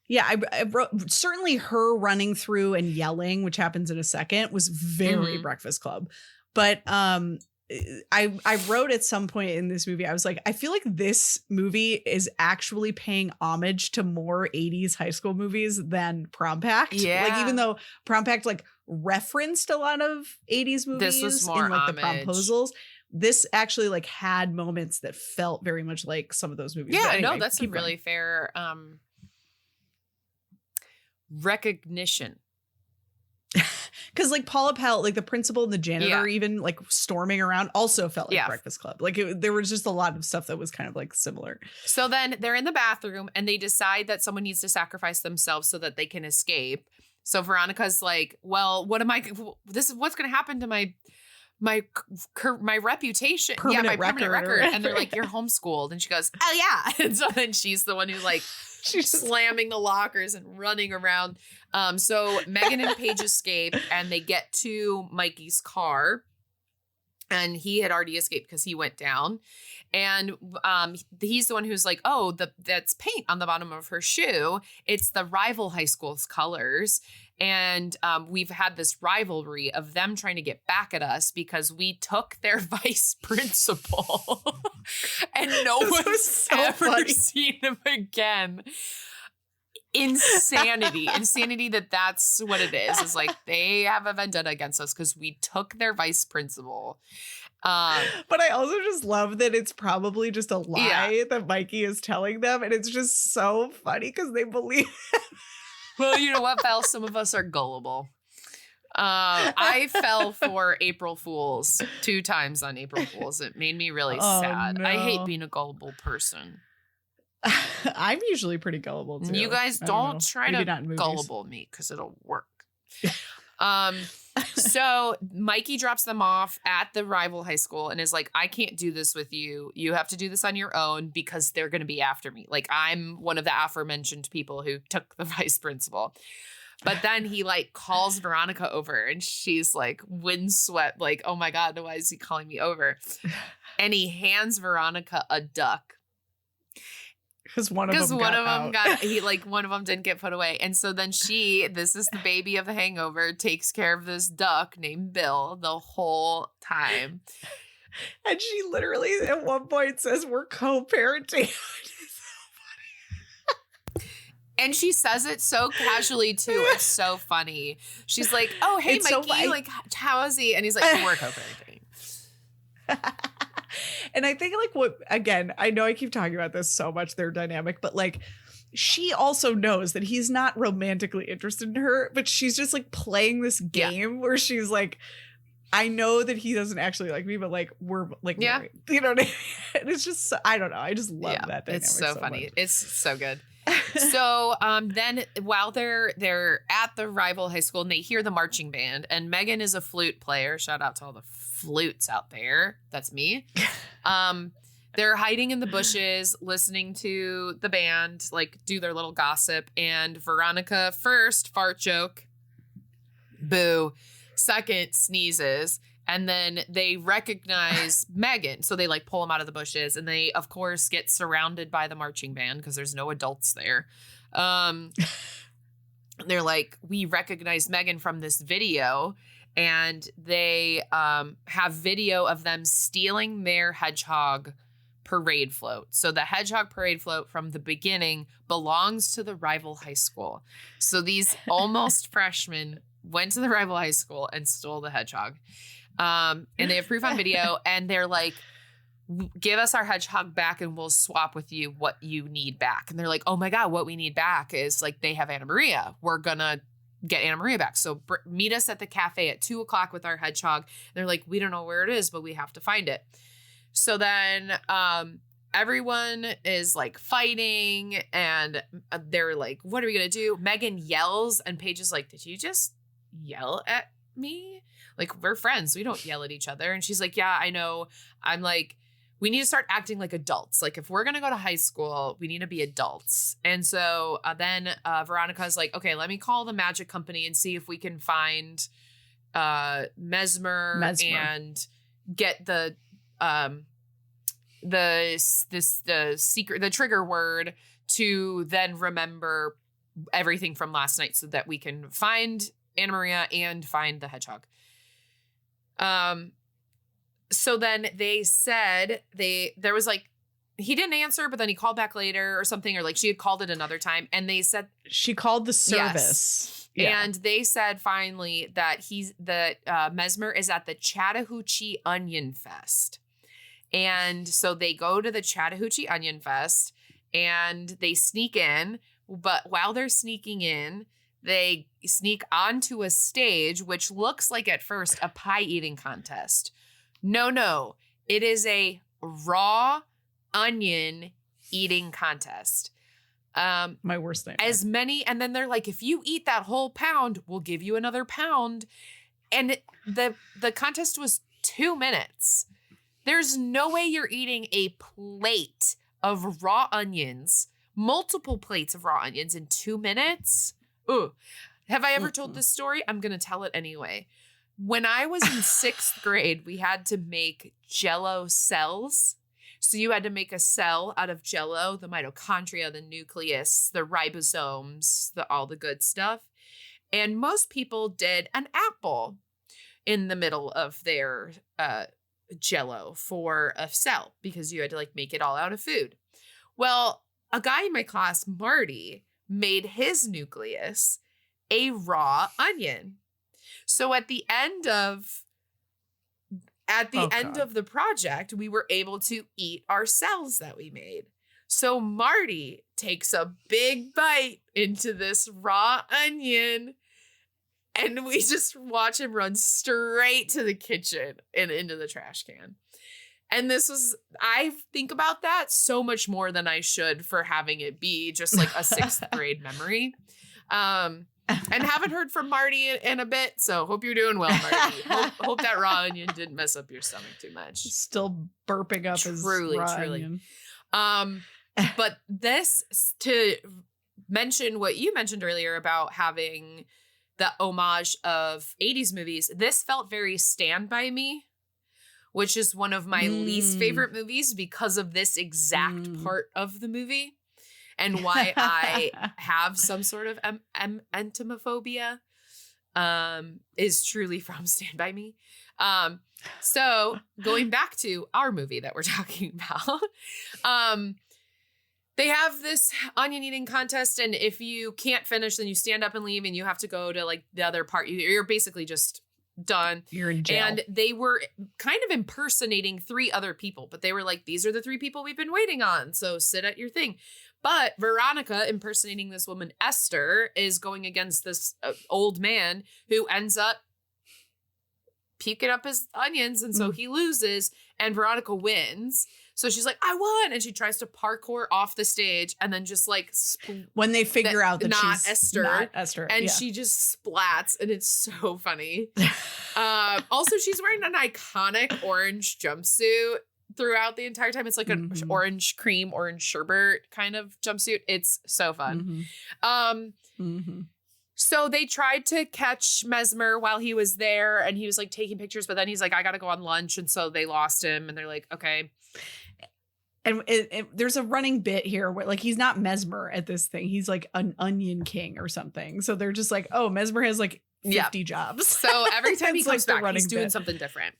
Yeah, I wrote certainly her running through and yelling, which happens in a second, was very Breakfast Club. But I wrote at some point in this movie, I was like, I feel like this movie is actually paying homage to more 80s high school movies than Prom Pact. Yeah. Like even though Prom Pact like referenced a lot of 80s movies this was more in like homage. the promposals, this actually like had moments that felt very much like some of those movies. Yeah, anyway, no, that's a really fair recognition. Because like Paula Pell, like the principal and the janitor, even like storming around, also felt like Breakfast Club. Like there was just a lot of stuff that was kind of like similar. So then they're in the bathroom and they decide that someone needs to sacrifice themselves so that they can escape. So Veronica's like, well, what's going to happen to my reputation? Permanent permanent record. And they're like, you're homeschooled. And she goes, oh yeah. And so then she's the one who like she's slamming the lockers and running around. So Megan and Paige escape and they get to Mikey's car. And he had already escaped because he went down. And he's the one who's like, oh, that's paint on the bottom of her shoe. It's the rival high school's colors. And we've had this rivalry of them trying to get back at us because we took their vice principal. And no one's ever seen him again. Insanity that's what it is. It's like they have a vendetta against us because we took their vice principal. But I also just love that it's probably just a lie that Mikey is telling them, and it's just so funny because they believe it. Well, you know what, Val? Some of us are gullible. I fell for April Fools 2 times on April Fools. It made me really sad. No. I hate being a gullible person. I'm usually pretty gullible too. You guys don't try to gullible me because it'll work. So Mikey drops them off at the rival high school and is like, I can't do this with you. You have to do this on your own because they're going to be after me. Like I'm one of the aforementioned people who took the vice principal. But then he like calls Veronica over and she's like windswept, like, oh my God, why is he calling me over? And he hands Veronica a duck. Because one of them one of them didn't get put away. And so then this is the baby of the Hangover, takes care of this duck named Bill the whole time. And she literally at one point says, we're co-parenting. And she says it so casually too. It's so funny. She's like, "Oh, hey, it's Mikey, so like, how is he?" And he's like, "We're co-parenting." And I think like what, again, I know I keep talking about this so much, their dynamic, but like she also knows that he's not romantically interested in her, but she's just like playing this game where she's like, I know that he doesn't actually like me, but like we're like married. You know what I mean? And it's just, I don't know. I just love that dynamic. It's so funny. Much. It's so good. So then while they're at the rival high school and they hear the marching band, and Megan is a flute player. Shout out to all the flutes out there. That's me. They're hiding in the bushes, listening to the band, like do their little gossip. And Veronica first fart joke. Boo. Second sneezes. And then they recognize Megan. So they like pull him out of the bushes. And they, of course, get surrounded by the marching band because there's no adults there. They're like, we recognize Megan from this video. And they have video of them stealing their hedgehog parade float. So the hedgehog parade float from the beginning belongs to the rival high school. So these almost freshmen went to the rival high school and stole the hedgehog. And they have proof on video, and they're like, give us our hedgehog back and we'll swap with you what you need back. And they're like, oh my God, what we need back is like, they have Anna Maria. We're gonna get Anna Maria back. So meet us at the cafe at 2:00 with our hedgehog. And they're like, we don't know where it is, but we have to find it. So then everyone is like fighting, and they're like, what are we gonna do? Megan yells, and Paige is like, did you just yell at me? Like, we're friends. We don't yell at each other. And she's like, yeah, I know. I'm like, we need to start acting like adults. Like, if we're going to go to high school, we need to be adults. And so then Veronica's like, okay, let me call the magic company and see if we can find Mesmer and get the secret, the trigger word to then remember everything from last night so that we can find Anna Maria and find the hedgehog. So then they said there was like, he didn't answer, but then he called back later or something, or like she had called it another time, and they said she called the service. Yes. Yeah. And they said finally that Mesmer is at the Chattahoochee Onion Fest. And so they go to the Chattahoochee Onion Fest and they sneak in, but while they're sneaking in, they sneak onto a stage, which looks like at first a pie eating contest. No, it is a raw onion eating contest. My worst nightmare. And then they're like, if you eat that whole pound, we'll give you another pound. And the contest was 2 minutes. There's no way you're eating a plate of raw onions, multiple plates of raw onions in 2 minutes. Ooh. Have I ever told this story? I'm going to tell it anyway. When I was in 6th grade, we had to make Jell-O cells. So you had to make a cell out of Jell-O, the mitochondria, the nucleus, the ribosomes, all the good stuff. And most people did an apple in the middle of their Jell-O for a cell because you had to like make it all out of food. Well, a guy in my class, Marty, made his nucleus a raw onion. So at the end of the project, we were able to eat our cells that we made. So Marty takes a big bite into this raw onion, and we just watch him run straight to the kitchen and into the trash can. And I think about that so much more than I should for having it be just like a 6th grade memory. And haven't heard from Marty in a bit, so hope you're doing well, Marty. hope that raw onion didn't mess up your stomach too much. Still burping up his raw onion. But this, to mention what you mentioned earlier about having the homage of 80s movies, this felt very Stand By Me, which is one of my least favorite movies because of this exact part of the movie. and why I have some sort of entomophobia is truly from Stand By Me. So going back to our movie that we're talking about, they have this onion eating contest, and if you can't finish, then you stand up and leave, and you have to go to like the other part. You're basically just done. You're in jail. And they were kind of impersonating 3 other people, but they were like, these are the 3 people we've been waiting on, so sit at your thing. But Veronica, impersonating this woman Esther, is going against this old man who ends up puking up his onions, and so he loses, and Veronica wins. So she's like, I won. And she tries to parkour off the stage and then just like when they figure out that not she's Esther. not Esther. And she just splats, and it's so funny. Also, she's wearing an iconic orange jumpsuit throughout the entire time. It's like an orange sherbet kind of jumpsuit. It's so fun. So they tried to catch Mesmer while he was there, and he was like taking pictures, but then he's like, I got to go on lunch. And so they lost him, and they're like, okay. And there's a running bit here where like he's not Mesmer at this thing. He's like an onion king or something. So they're just like, oh, Mesmer has like 50 jobs. So every time he comes like back, he's doing something different.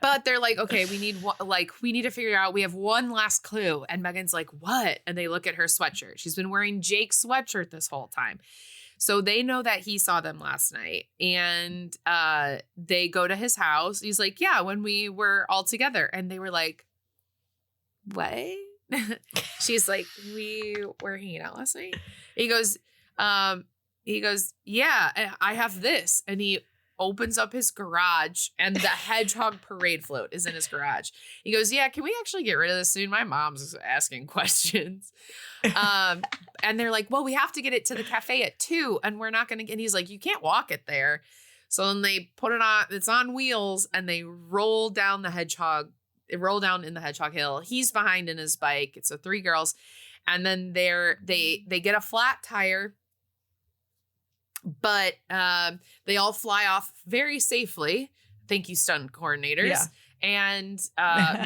But they're like, okay, we need to figure out, we have one last clue. And Megan's like, what? And they look at her sweatshirt. She's been wearing Jake's sweatshirt this whole time. So they know that he saw them last night, and they go to his house. He's like, yeah, when we were all together. And they were like, what? She's like, we were hanging out last night. He goes, yeah, I have this. And he opens up his garage, and the hedgehog parade float is in his garage. He goes, yeah, can we actually get rid of this soon? My mom's asking questions. And they're like, well, we have to get it to the cafe at 2, and we're not going to get, and he's like, you can't walk it there. So then they put it on, it's on wheels, and they roll down the hedgehog. They roll down in the hedgehog hill. He's behind in his bike. It's the 3 girls. And then they get a flat tire, but they all fly off very safely. Thank you, stunt coordinators. Yeah. And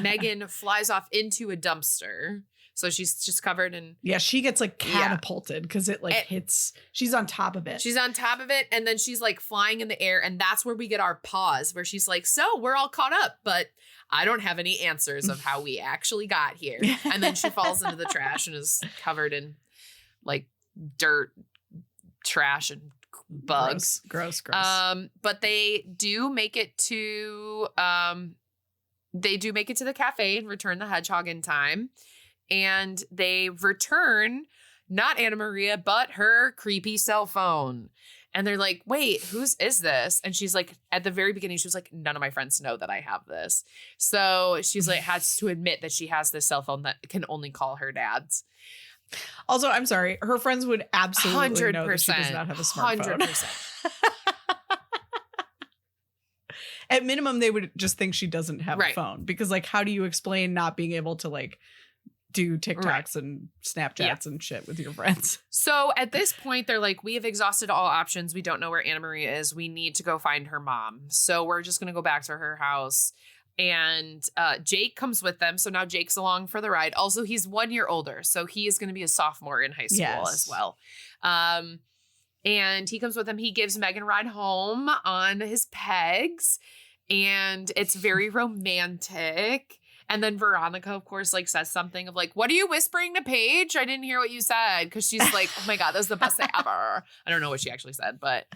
Megan flies off into a dumpster. So she's just covered in... Yeah, she gets like catapulted because it like hits... She's on top of it. She's on top of it, and then she's like flying in the air, and that's where we get our pause, where she's like, so we're all caught up, but I don't have any answers of how we actually got here. And then she falls into the trash and is covered in like dirt, trash, and bugs. Gross. But they do make it to the cafe and return the hedgehog in time. And they return not Anna Maria, but her creepy cell phone. And they're like, wait, whose is this? And she's like, at the very beginning, she was like, none of my friends know that I have this. So she's like, has to admit that she has this cell phone that can only call her dad's. Also, I'm sorry, her friends would absolutely 100%, know that she does not have a smartphone. 100%. At minimum, they would just think she doesn't have a phone, because like, how do you explain not being able to like do TikToks and Snapchats and shit with your friends? So at this point, they're like, we have exhausted all options. We don't know where Anna Maria is. We need to go find her mom. So we're just going to go back to her house. And Jake comes with them. So now Jake's along for the ride. Also, he's 1 year older. So he is going to be a sophomore in high school as well. And he comes with them. He gives Megan a ride home on his pegs. And it's very romantic. And then Veronica, of course, like says something of like, what are you whispering to Paige? I didn't hear what you said. Because she's like, oh my God, that was the best thing ever. I don't know what she actually said, but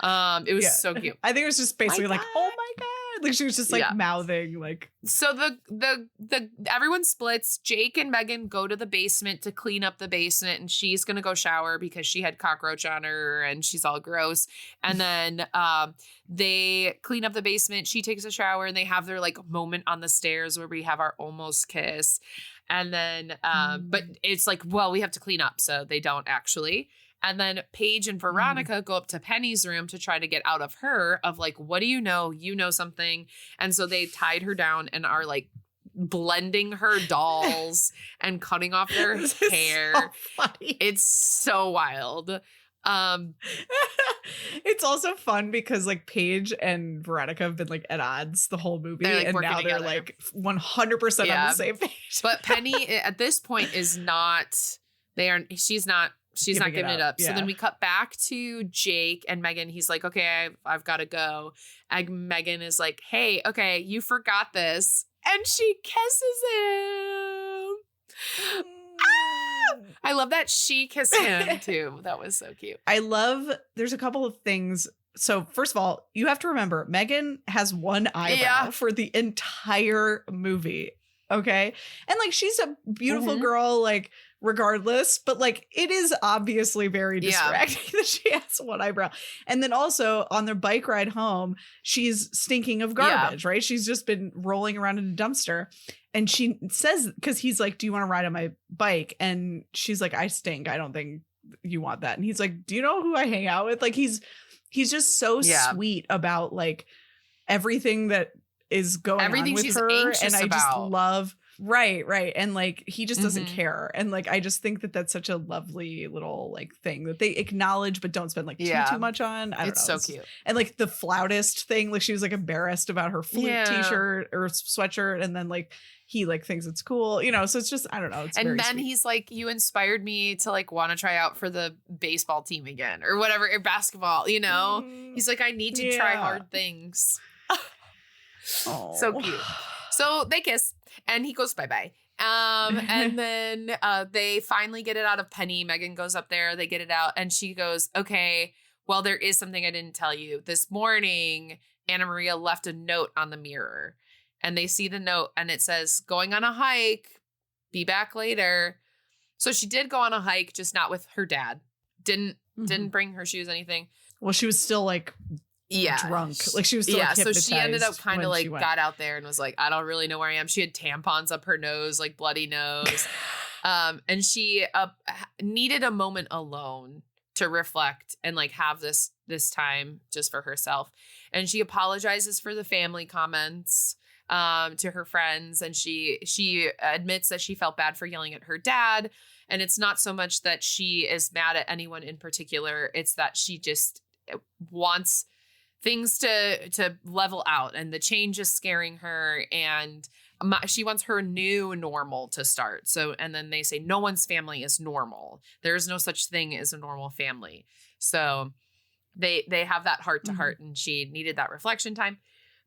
it was so cute. I think it was just basically like, oh my God. Like she was just like mouthing like. So the everyone splits. Jake and Megan go to the basement to clean up the basement, and she's gonna go shower because she had cockroach on her and she's all gross. And then they clean up the basement. She takes a shower, and they have their like moment on the stairs where we have our almost kiss. And then but it's like, well, we have to clean up, so they don't actually. And then Paige and Veronica go up to Penny's room to try to get out of her of like, what do you know? You know something. And so they tied her down and are like blending her dolls and cutting off their hair. So funny. It's so wild. It's also fun because like Paige and Veronica have been like at odds the whole movie, They're, like, and working now they're together. like 100% on Yeah. the same page. But Penny at this point is not. She's not giving it up. Yeah. So then we cut back to Jake and Megan. He's like, okay, I've got to go. And Megan is like, hey, okay, you forgot this. And she kisses him. I love that she kissed him too. That was so cute. There's a couple of things. So first of all, you have to remember Megan has one eyebrow for the entire movie. Okay. And like, she's a beautiful girl, like regardless, but like, it is obviously very distracting that she has one eyebrow. And then also on their bike ride home, she's stinking of garbage, right? She's just been rolling around in a dumpster. And she says, because he's like, do you want to ride on my bike? And she's like, I stink. I don't think you want that. And he's like, do you know who I hang out with? Like, he's just so sweet about like everything that is going on with she's her. anxious And I about. just love, right. And like, he just doesn't care. And like, I just think that that's such a lovely little like thing that they acknowledge, but don't spend like too much on. I don't know. It's so cute. And like the flautist thing, like she was like embarrassed about her flute t-shirt or sweatshirt. And then like, he like thinks it's cool, you know, so it's just, I don't know. It's and very then sweet. he's like, you inspired me to like want to try out for the baseball team again or whatever, or basketball, you know, he's like, I need to try hard things. So cute. So they kiss and he goes, bye-bye. And then they finally get it out of Penny. Megan goes up there, they get it out and she goes, okay, well, there is something I didn't tell you. This morning, Anna Maria left a note on the mirror. And they see the note and it says, going on a hike, be back later. So she did go on a hike, just not with her dad. Didn't bring her shoes, anything. Well, she was still like drunk. Like she was still like, so she ended up kind of like got got out there and was like, I don't really know where I am. She had tampons up her nose, like bloody nose. And she needed a moment alone to reflect and like have this time just for herself. And she apologizes for the family comments to her friends, and she admits that she felt bad for yelling at her dad, and it's not so much that she is mad at anyone in particular, it's that she just wants things to level out, and the change is scaring her, and she wants her new normal to start. So, and then they say no one's family is normal, there is no such thing as a normal family. So they have that heart to heart, and she needed that reflection time.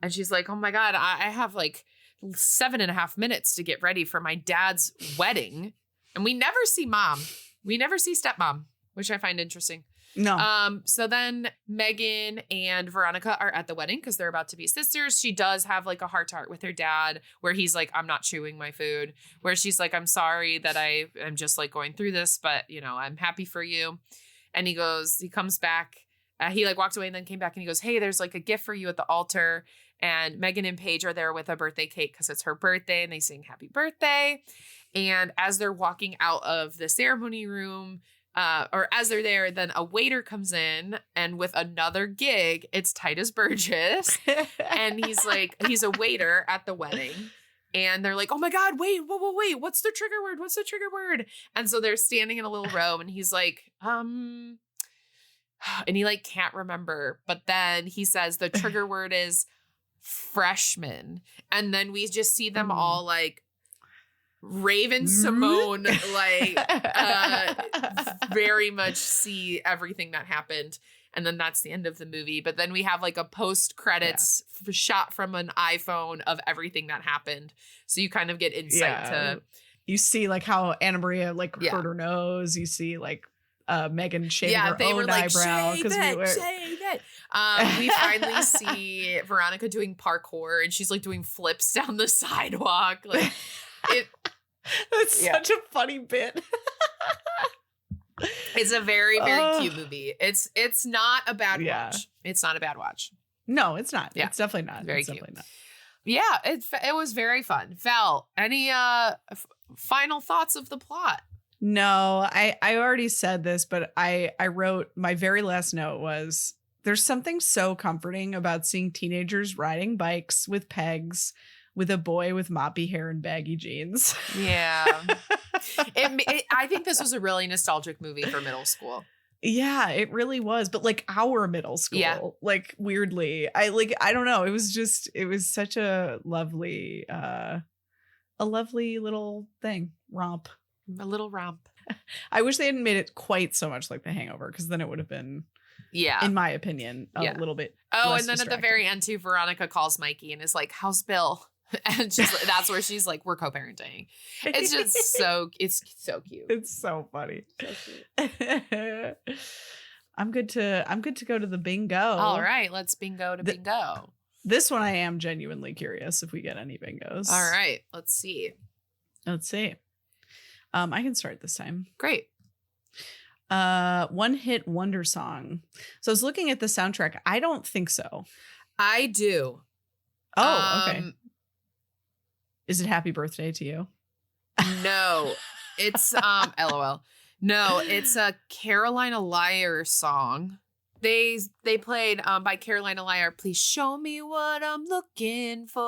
And she's like, oh my God, I have like 7.5 minutes to get ready for my dad's wedding. And we never see mom. We never see stepmom, which I find interesting. No. So then Megan and Veronica are at the wedding because they're about to be sisters. She does have like a heart to heart with her dad where he's like, I'm not chewing my food. Where she's like, I'm sorry that I am just like going through this, but you know, I'm happy for you. And he comes back. He like walked away and then came back and he goes, hey, there's like a gift for you at the altar. And Megan and Paige are there with a birthday cake because it's her birthday and they sing happy birthday. And as they're walking out of the ceremony room, or as they're there, then a waiter comes in and with another gig, it's Titus Burgess. And he's a waiter at the wedding. And they're like, oh my God, wait, what's the trigger word? What's the trigger word? And so they're standing in a little row and he's like, and he like can't remember. But then he says the trigger word is freshman. And then we just see them all like Raven Simone, like very much see everything that happened. And then that's the end of the movie. But then we have like a post credits shot from an iPhone of everything that happened. So you kind of get insight to. You see like how Anna Maria like hurt her nose. You see like Megan shaving her own eyebrow because we finally see Veronica doing parkour and she's like doing flips down the sidewalk. Like it's such a funny bit. It's a very, very cute movie. It's not a bad watch. It's not a bad watch. No, it's not. Yeah. It's definitely not. Very it's cute. Definitely not. Yeah, it was very fun. Val, any final thoughts of the plot? No, I already said this, but I wrote my very last note was there's something so comforting about seeing teenagers riding bikes with pegs with a boy with moppy hair and baggy jeans. Yeah. I think this was a really nostalgic movie for middle school. Yeah, it really was. But like our middle school, Yeah. like weirdly, I don't know. It was such a lovely little thing, romp. A little romp. I wish they hadn't made it quite so much like The Hangover, because then it would have been, in my opinion, a little bit. Oh, less and then distracting. at the very end too, Veronica calls Mikey and is like, "How's Bill?" And that's where she's like, "We're co-parenting." It's just so cute. It's so funny. So cute. I'm good to go to the bingo. All right, let's bingo to bingo. This one I am genuinely curious if we get any bingos. All right, let's see. I can start this time. Great. One hit wonder song. So I was looking at the soundtrack. I don't think so. I do. Oh, okay. Is it Happy Birthday to You? No, it's LOL. No, it's a Carolina Liar song. They played by Carolina Liar. Please show me what I'm looking for.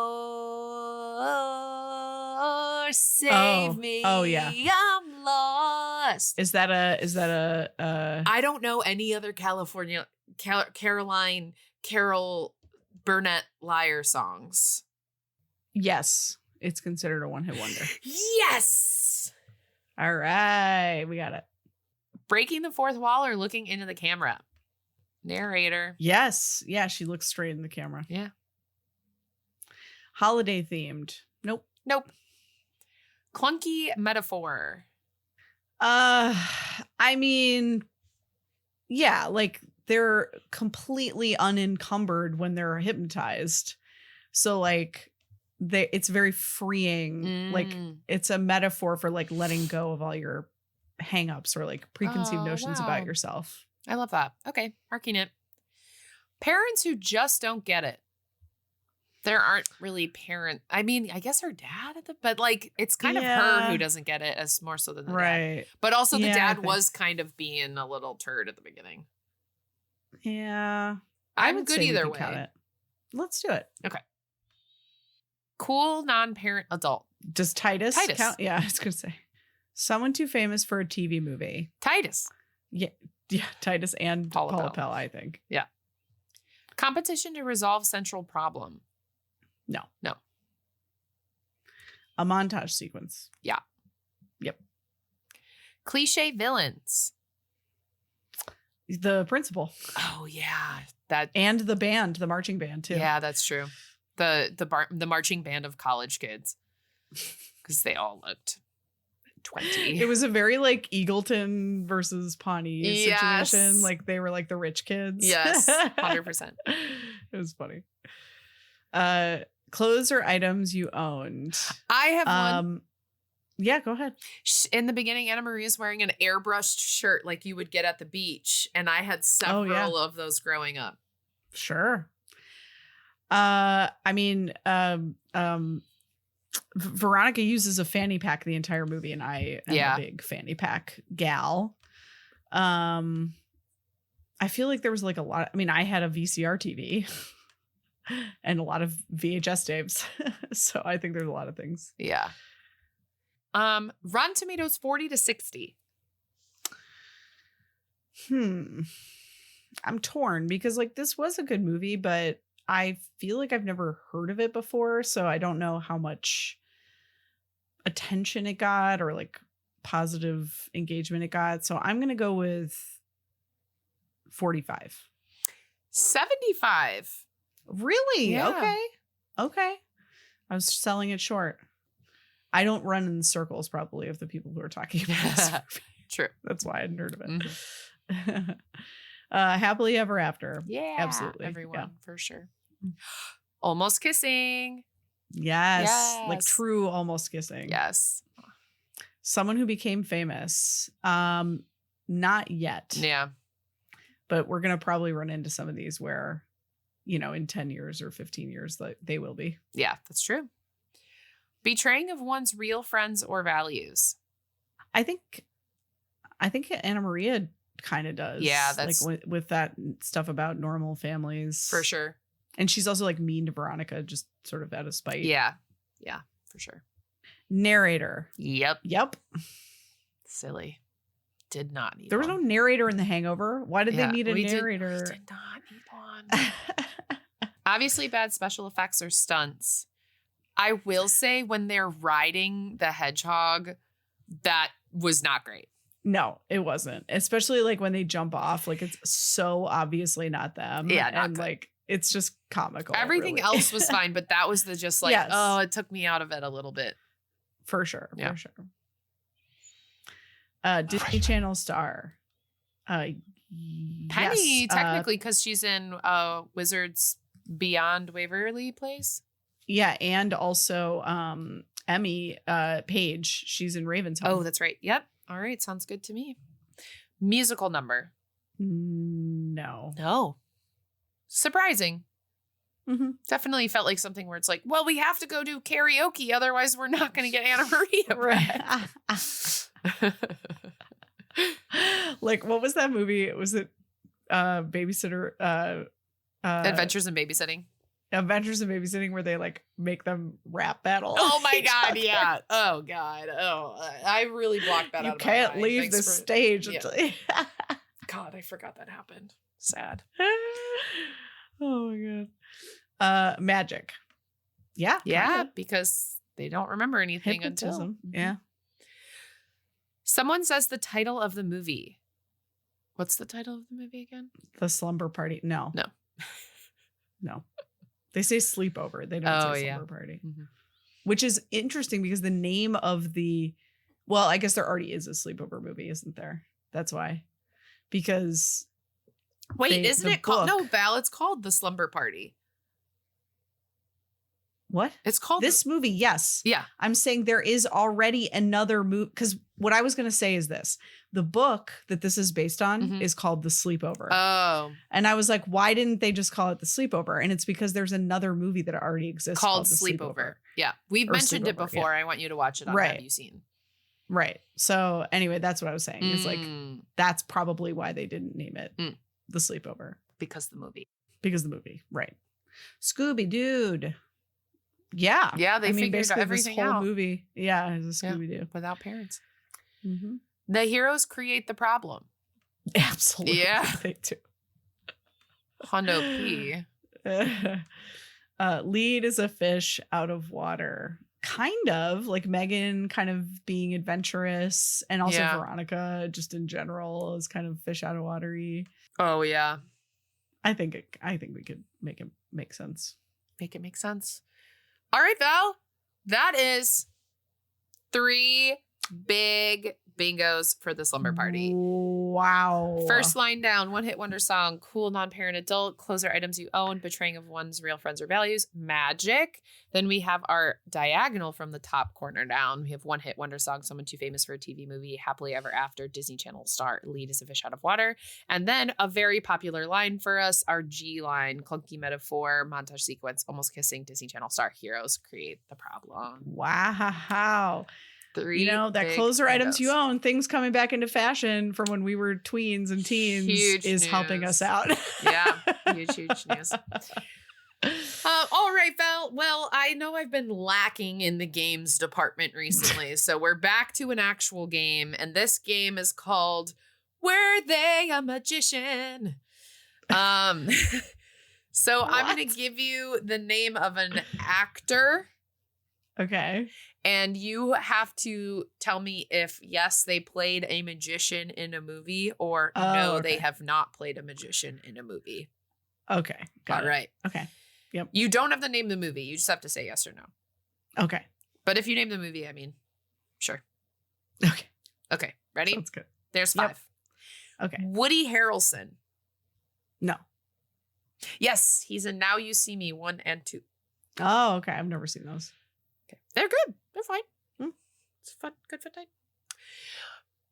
Save me. Oh yeah. I'm lost. Is that a I don't know any other Carol Burnett Liar songs. Yes, it's considered a one-hit wonder. Yes. All right, we got it. Breaking the fourth wall or looking into the camera. Narrator. Yes. Yeah, she looks straight in the camera. Yeah. Holiday themed. Nope. Clunky metaphor. I mean, yeah, like they're completely unencumbered when they're hypnotized. So like it's very freeing. Like it's a metaphor for like letting go of all your hangups or like preconceived notions about yourself. I love that. Okay, marking it. Parents who just don't get it. There aren't really parent. I mean, I guess her dad, but like it's kind of her who doesn't get it as more so than the dad. But also the dad was kind of being a little turd at the beginning. Yeah, I'm good either way. Let's do it. Okay. Cool non-parent adult. Does Titus count? Yeah, I was gonna say someone too famous for a TV movie. Titus. Yeah, Titus and Paula Pell, I think. Yeah. Competition to resolve central problem. No. A montage sequence. Yeah. Yep. Cliche villains. The principal. Oh yeah, and the band, the marching band too. Yeah, that's true. The marching band of college kids, because they all looked 20. It was a very like Eagleton versus Pawnee situation. Like they were like the rich kids. Yes, 100%. It was funny. Clothes or items you owned. I have one. Yeah, go ahead. In the beginning, Anna Marie is wearing an airbrushed shirt like you would get at the beach, and I had several of those growing up. Sure. I mean, Veronica uses a fanny pack the entire movie, and I am a big fanny pack gal. I feel like there was like a lot. I mean, I had a VCR TV and a lot of VHS tapes, so I think there's a lot of things. Yeah. Rotten Tomatoes 40 to 60. I'm torn because like this was a good movie, but I feel like I've never heard of it before, so I don't know how much attention it got or like positive engagement it got. So I'm going to go with 45. 75. Really? Yeah. Okay. I was selling it short. I don't run in circles probably of the people who are talking about this movie. True. That's why I hadn't heard of it. Mm-hmm. Happily Ever After. Yeah. Absolutely. Everyone, for sure. Almost Kissing. Yes. Like true almost kissing. Yes. Someone who became famous. Not yet. Yeah. But we're going to probably run into some of these where, you know, in 10 years or 15 years, they will be. Yeah, that's true. Betraying of one's real friends or values. I think Anna Maria kind of does. Yeah, that's like with that stuff about normal families. For sure. And she's also like mean to Veronica, just sort of out of spite. Yeah, for sure. Narrator. Yep. Silly. Did not need There was one. no narrator in The Hangover. Why did they Yeah, need a we narrator? did not need one. Obviously, bad special effects or stunts. I will say when they're riding the hedgehog, that was not great. No, it wasn't. Especially like when they jump off, like it's so obviously not them. Yeah, not and good. like it's just comical. Everything really. else was fine, but that was the just like, Yes. oh, it took me out of it a little bit. For sure. Yeah. For sure. Disney Channel star. Penny, yes, technically, because she's in Wizards Beyond Waverly Place. Yeah, and also Emmy Paige. She's in Raven's Home. Oh, that's right. Yep. All right. Sounds good to me. Musical number. No. No. Surprising. Mm-hmm. Definitely felt like something where it's like, well, we have to go do karaoke. Otherwise, we're not going to get Anna Maria. Right. Like, what was that movie? Was it Babysitter? Adventures in Babysitting. Adventures in Babysitting, where they like make them rap battle. Oh my God. Yeah. Oh God. Oh, I really blocked that out. You of my can't mind. leave Thanks the for- stage. Yeah. Until God, I forgot that happened. Sad. Oh my God. Magic. Yeah. Yeah, kinda. because they don't remember anything until. Hypnotism. Mhm. Yeah. Someone says the title of the movie. What's the title of the movie again? The Slumber Party. No. No. No. They say Sleepover. They don't say yeah. Slumber Party. Mhm. Which is interesting because the name of well, I guess there already is a Sleepover movie, isn't there? That's why. Because Wait, isn't the it called? No, book- Val, it's called The Slumber Party. what? It's called This movie, yes. Yeah. I'm saying there is already another movie. Because what I was going to say is this. The book that this is based on Mhm. is called The Sleepover. Oh, And I was like, why didn't they just call it The Sleepover? And it's because there's another movie that already exists called The Sleepover. Yeah. We've Or mentioned it Sleepover, before. I want you to watch it on Right. Have You Seen? Right. So anyway, that's what I was saying. It's like, Mm, that's probably why they didn't name it Mm. The Sleepover. because the movie. Because the movie. Right. Scooby Dude. Yeah. Yeah, they figured basically everything this whole out. movie. Yeah, is a Yeah. Scooby Doo. Without parents. Mm-hmm. The heroes create the problem. Absolutely. Yeah. They do. Hondo P. Lead is a fish out of water. Kind of like Megan kind of being adventurous, and also Yeah. Veronica just in general is kind of fish out of watery. Oh, yeah. I think we could make it make sense. Make it make sense. All right, Val. That is 3 big bingos for the Slumber Party. Wow. First line down, one hit wonder song, cool non-parent adult, closer items you own, betraying of one's real friends or values, magic. Then we have our diagonal from the top corner down. We have one hit wonder song, someone too famous for a TV movie, happily ever after, Disney Channel star, lead is a fish out of water. And then a very popular line for us, our G line, clunky metaphor, montage sequence, almost kissing, Disney Channel star, heroes create the problem. Wow. 3 You know, that big closer items you bingos. own, things coming back into fashion from when we were tweens and teens Huge is helping news. us out. Yeah, huge news. All right, Val. Well, I know I've been lacking in the games department recently, so we're back to an actual game, and this game is called Were They a Magician? So I'm going to give you the name of an actor, Okay. and you have to tell me if yes, they played a magician in a movie, or Oh, no, okay. they have not played a magician in a movie. Okay. Got All it. right. Okay. Yep. You don't have to name the movie. You just have to say yes or no. Okay. But if you name the movie, I mean, sure. Okay. Okay. Ready? Sounds good. There's Yep. 5. Okay. Woody Harrelson. No. Yes, he's in Now You See Me 1 and 2. Oh, okay. I've never seen those. Okay. They're good. They're fine. Hmm. It's fun. Good fun time.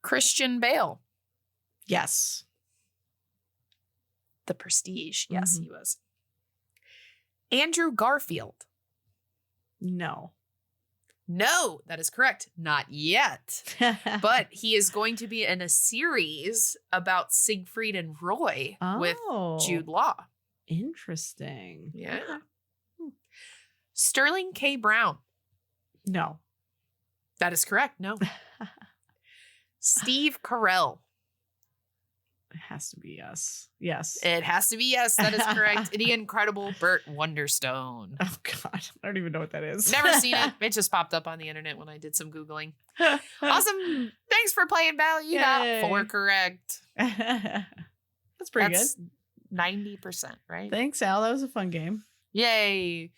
Christian Bale. Yes. The Prestige. Yes, Mhm. he was. Andrew Garfield. No. No, that is correct. Not yet. But he is going to be in a series about Siegfried and Roy with Jude Law. Interesting. Yeah. Okay. Sterling K. Brown. No. That is correct. No. Steve Carell. It has to be yes. Yes. It has to be yes. That is correct. The Incredible Burt Wonderstone. Oh God, I don't even know what that is. Never seen it. It just popped up on the internet when I did some Googling. Awesome. Thanks for playing, Val. You got 4 correct. That's pretty good. 90%, right? Thanks, Al. That was a fun game. Yay.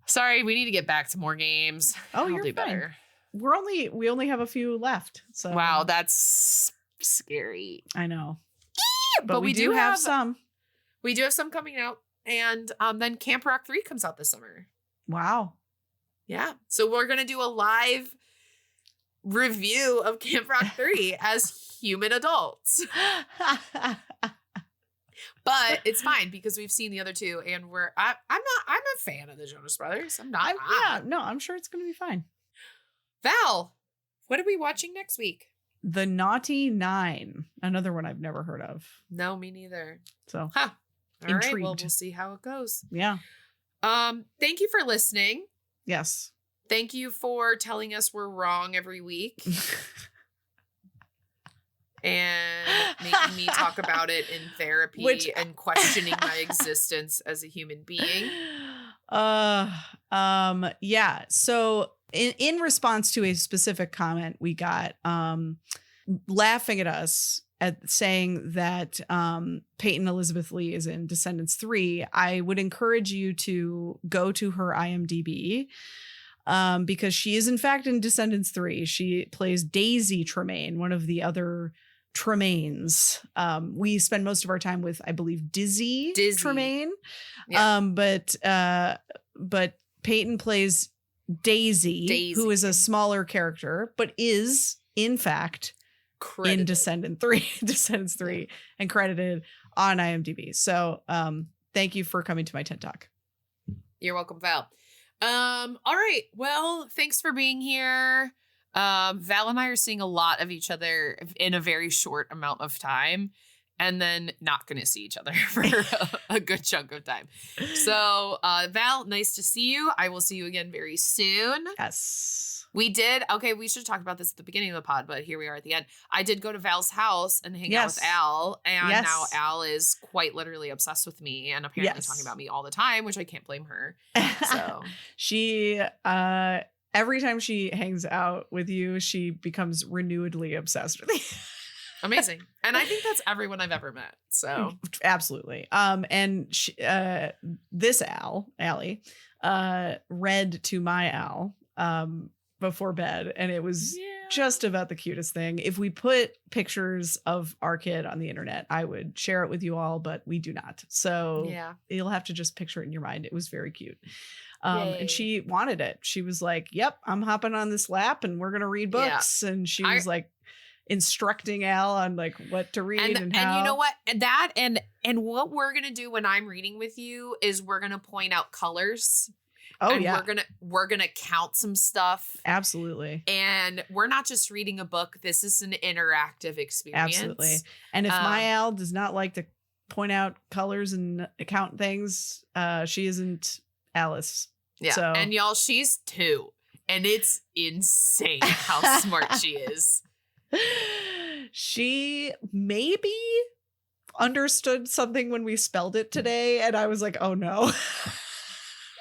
Sorry, we need to get back to more games. Oh, I'll you're do fine. better. We only have a few left. So Wow, that's scary. I know. But we do have some. We do have some coming out. And then Camp Rock 3 comes out this summer. Wow. Yeah. So we're going to do a live review of Camp Rock 3 as human adults. But it's fine because we've seen the other 2 and I'm a fan of the Jonas Brothers. I'm sure it's going to be fine. Val, what are we watching next week? The Naughty Nine, another one I've never heard of. No, me neither. So, All intrigued. right, well, we'll see how it goes. Yeah. Thank you for listening. Yes. Thank you for telling us we're wrong every week. And making me talk about it in therapy and questioning my existence as a human being. Yeah. So in response to a specific comment we got, laughing at us at saying that Peyton Elizabeth Lee is in Descendants 3, I would encourage you to go to her IMDb. Because she is in fact in Descendants 3. She plays Daisy Tremaine, one of the other Tremaines. We spend most of our time with, I believe, Dizzy. Tremaine. Yeah. But Peyton plays Daisy, who is a smaller character, but is in fact credited in Descendants 3 and credited on IMDb. So thank you for coming to my TED Talk. You're welcome, Val. All right. Well, thanks for being here. Val and I are seeing a lot of each other in a very short amount of time and then not going to see each other for a good chunk of time. So, Val, nice to see you. I will see you again very soon. Yes. We should talk about this at the beginning of the pod, but here we are at the end. I did go to Val's house and hang out with Al, and now Al is quite literally obsessed with me and apparently talking about me all the time, which I can't blame her. So she, every time she hangs out with you, she becomes renewedly obsessed with you. Amazing. And I think that's everyone I've ever met. So absolutely. And she, this Allie, read to my Al, before bed, and it was just about the cutest thing. If we put pictures of our kid on the internet, I would share it with you all, but we do not. So you'll have to just picture it in your mind. It was very cute. And she wanted it. She was like, yep, I'm hopping on this lap and we're going to read books. And she was like instructing Al on like what to read and how. And you know what? That and what we're going to do when I'm reading with you is we're going to point out colors. Oh, and we're gonna count some stuff. Absolutely. And we're not just reading a book. This is an interactive experience. Absolutely. And if my Al does not like to point out colors and count things, she isn't Alice. Yeah. So. And y'all, she's 2. And it's insane how smart she is. She maybe understood something when we spelled it today. And I was like, oh no.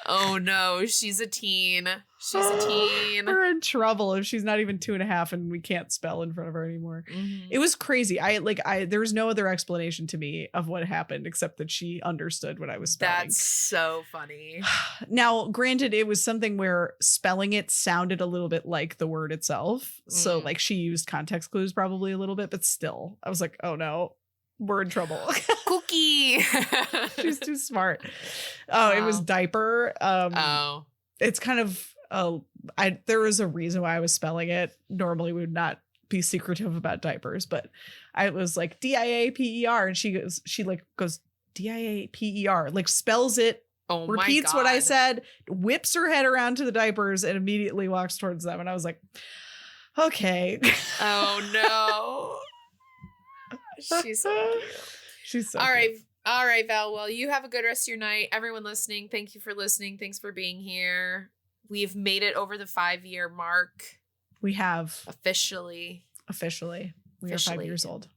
Oh no, she's a teen. She's a teen. We're in trouble if she's not even 2.5 and we can't spell in front of her anymore. Mm-hmm. It was crazy. There was no other explanation to me of what happened except that she understood what I was spelling. That's so funny. Now, granted, it was something where spelling it sounded a little bit like the word itself. So like she used context clues probably a little bit, but still, I was like, oh no. We're in trouble. Cookie. She's too smart. Oh, it was diaper. It's kind of there was a reason why I was spelling it. Normally we would not be secretive about diapers, but I was like DIAPER and she goes DIAPER, like spells it, repeats what I said, whips her head around to the diapers and immediately walks towards them. And I was like, okay. Oh no. She's so cute. She's so all cute. All right, Val. Well, you have a good rest of your night. Everyone listening, thank you for listening. Thanks for being here. We've made it over the 5-year mark. We have. Officially. We are 5 years old.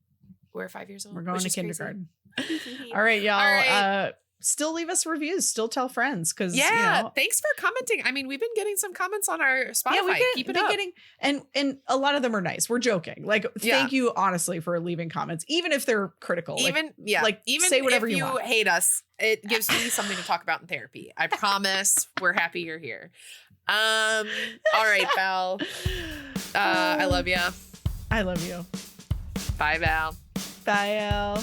We're 5 years old. We're going which to is kindergarten. crazy. All right, y'all. All right. Still leave us reviews. Still tell friends because Thanks for commenting. I mean, we've been getting some comments on our Spotify. Yeah, Keep it up. And a lot of them are nice. We're joking. Like, thank you honestly for leaving comments, even if they're critical. Even say whatever if you want. hate us, it gives me something to talk about in therapy. I promise. We're happy you're here. All right, Val. I love you. I love you. Bye, Val. Bye, Al.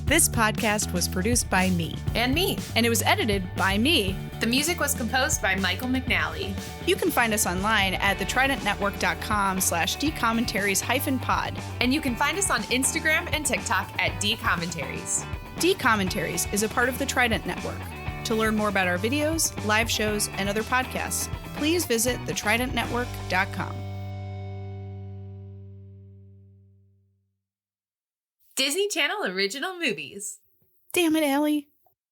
This podcast was produced by me. And me. And it was edited by me. The music was composed by Michael McNally. You can find us online at thetridentnetwork.com/dcommentaries-pod. And you can find us on Instagram and TikTok at dcommentaries. Dcommentaries is a part of the Trident Network. To learn more about our videos, live shows, and other podcasts, please visit thetridentnetwork.com. Disney Channel original movies. Damn it, Allie.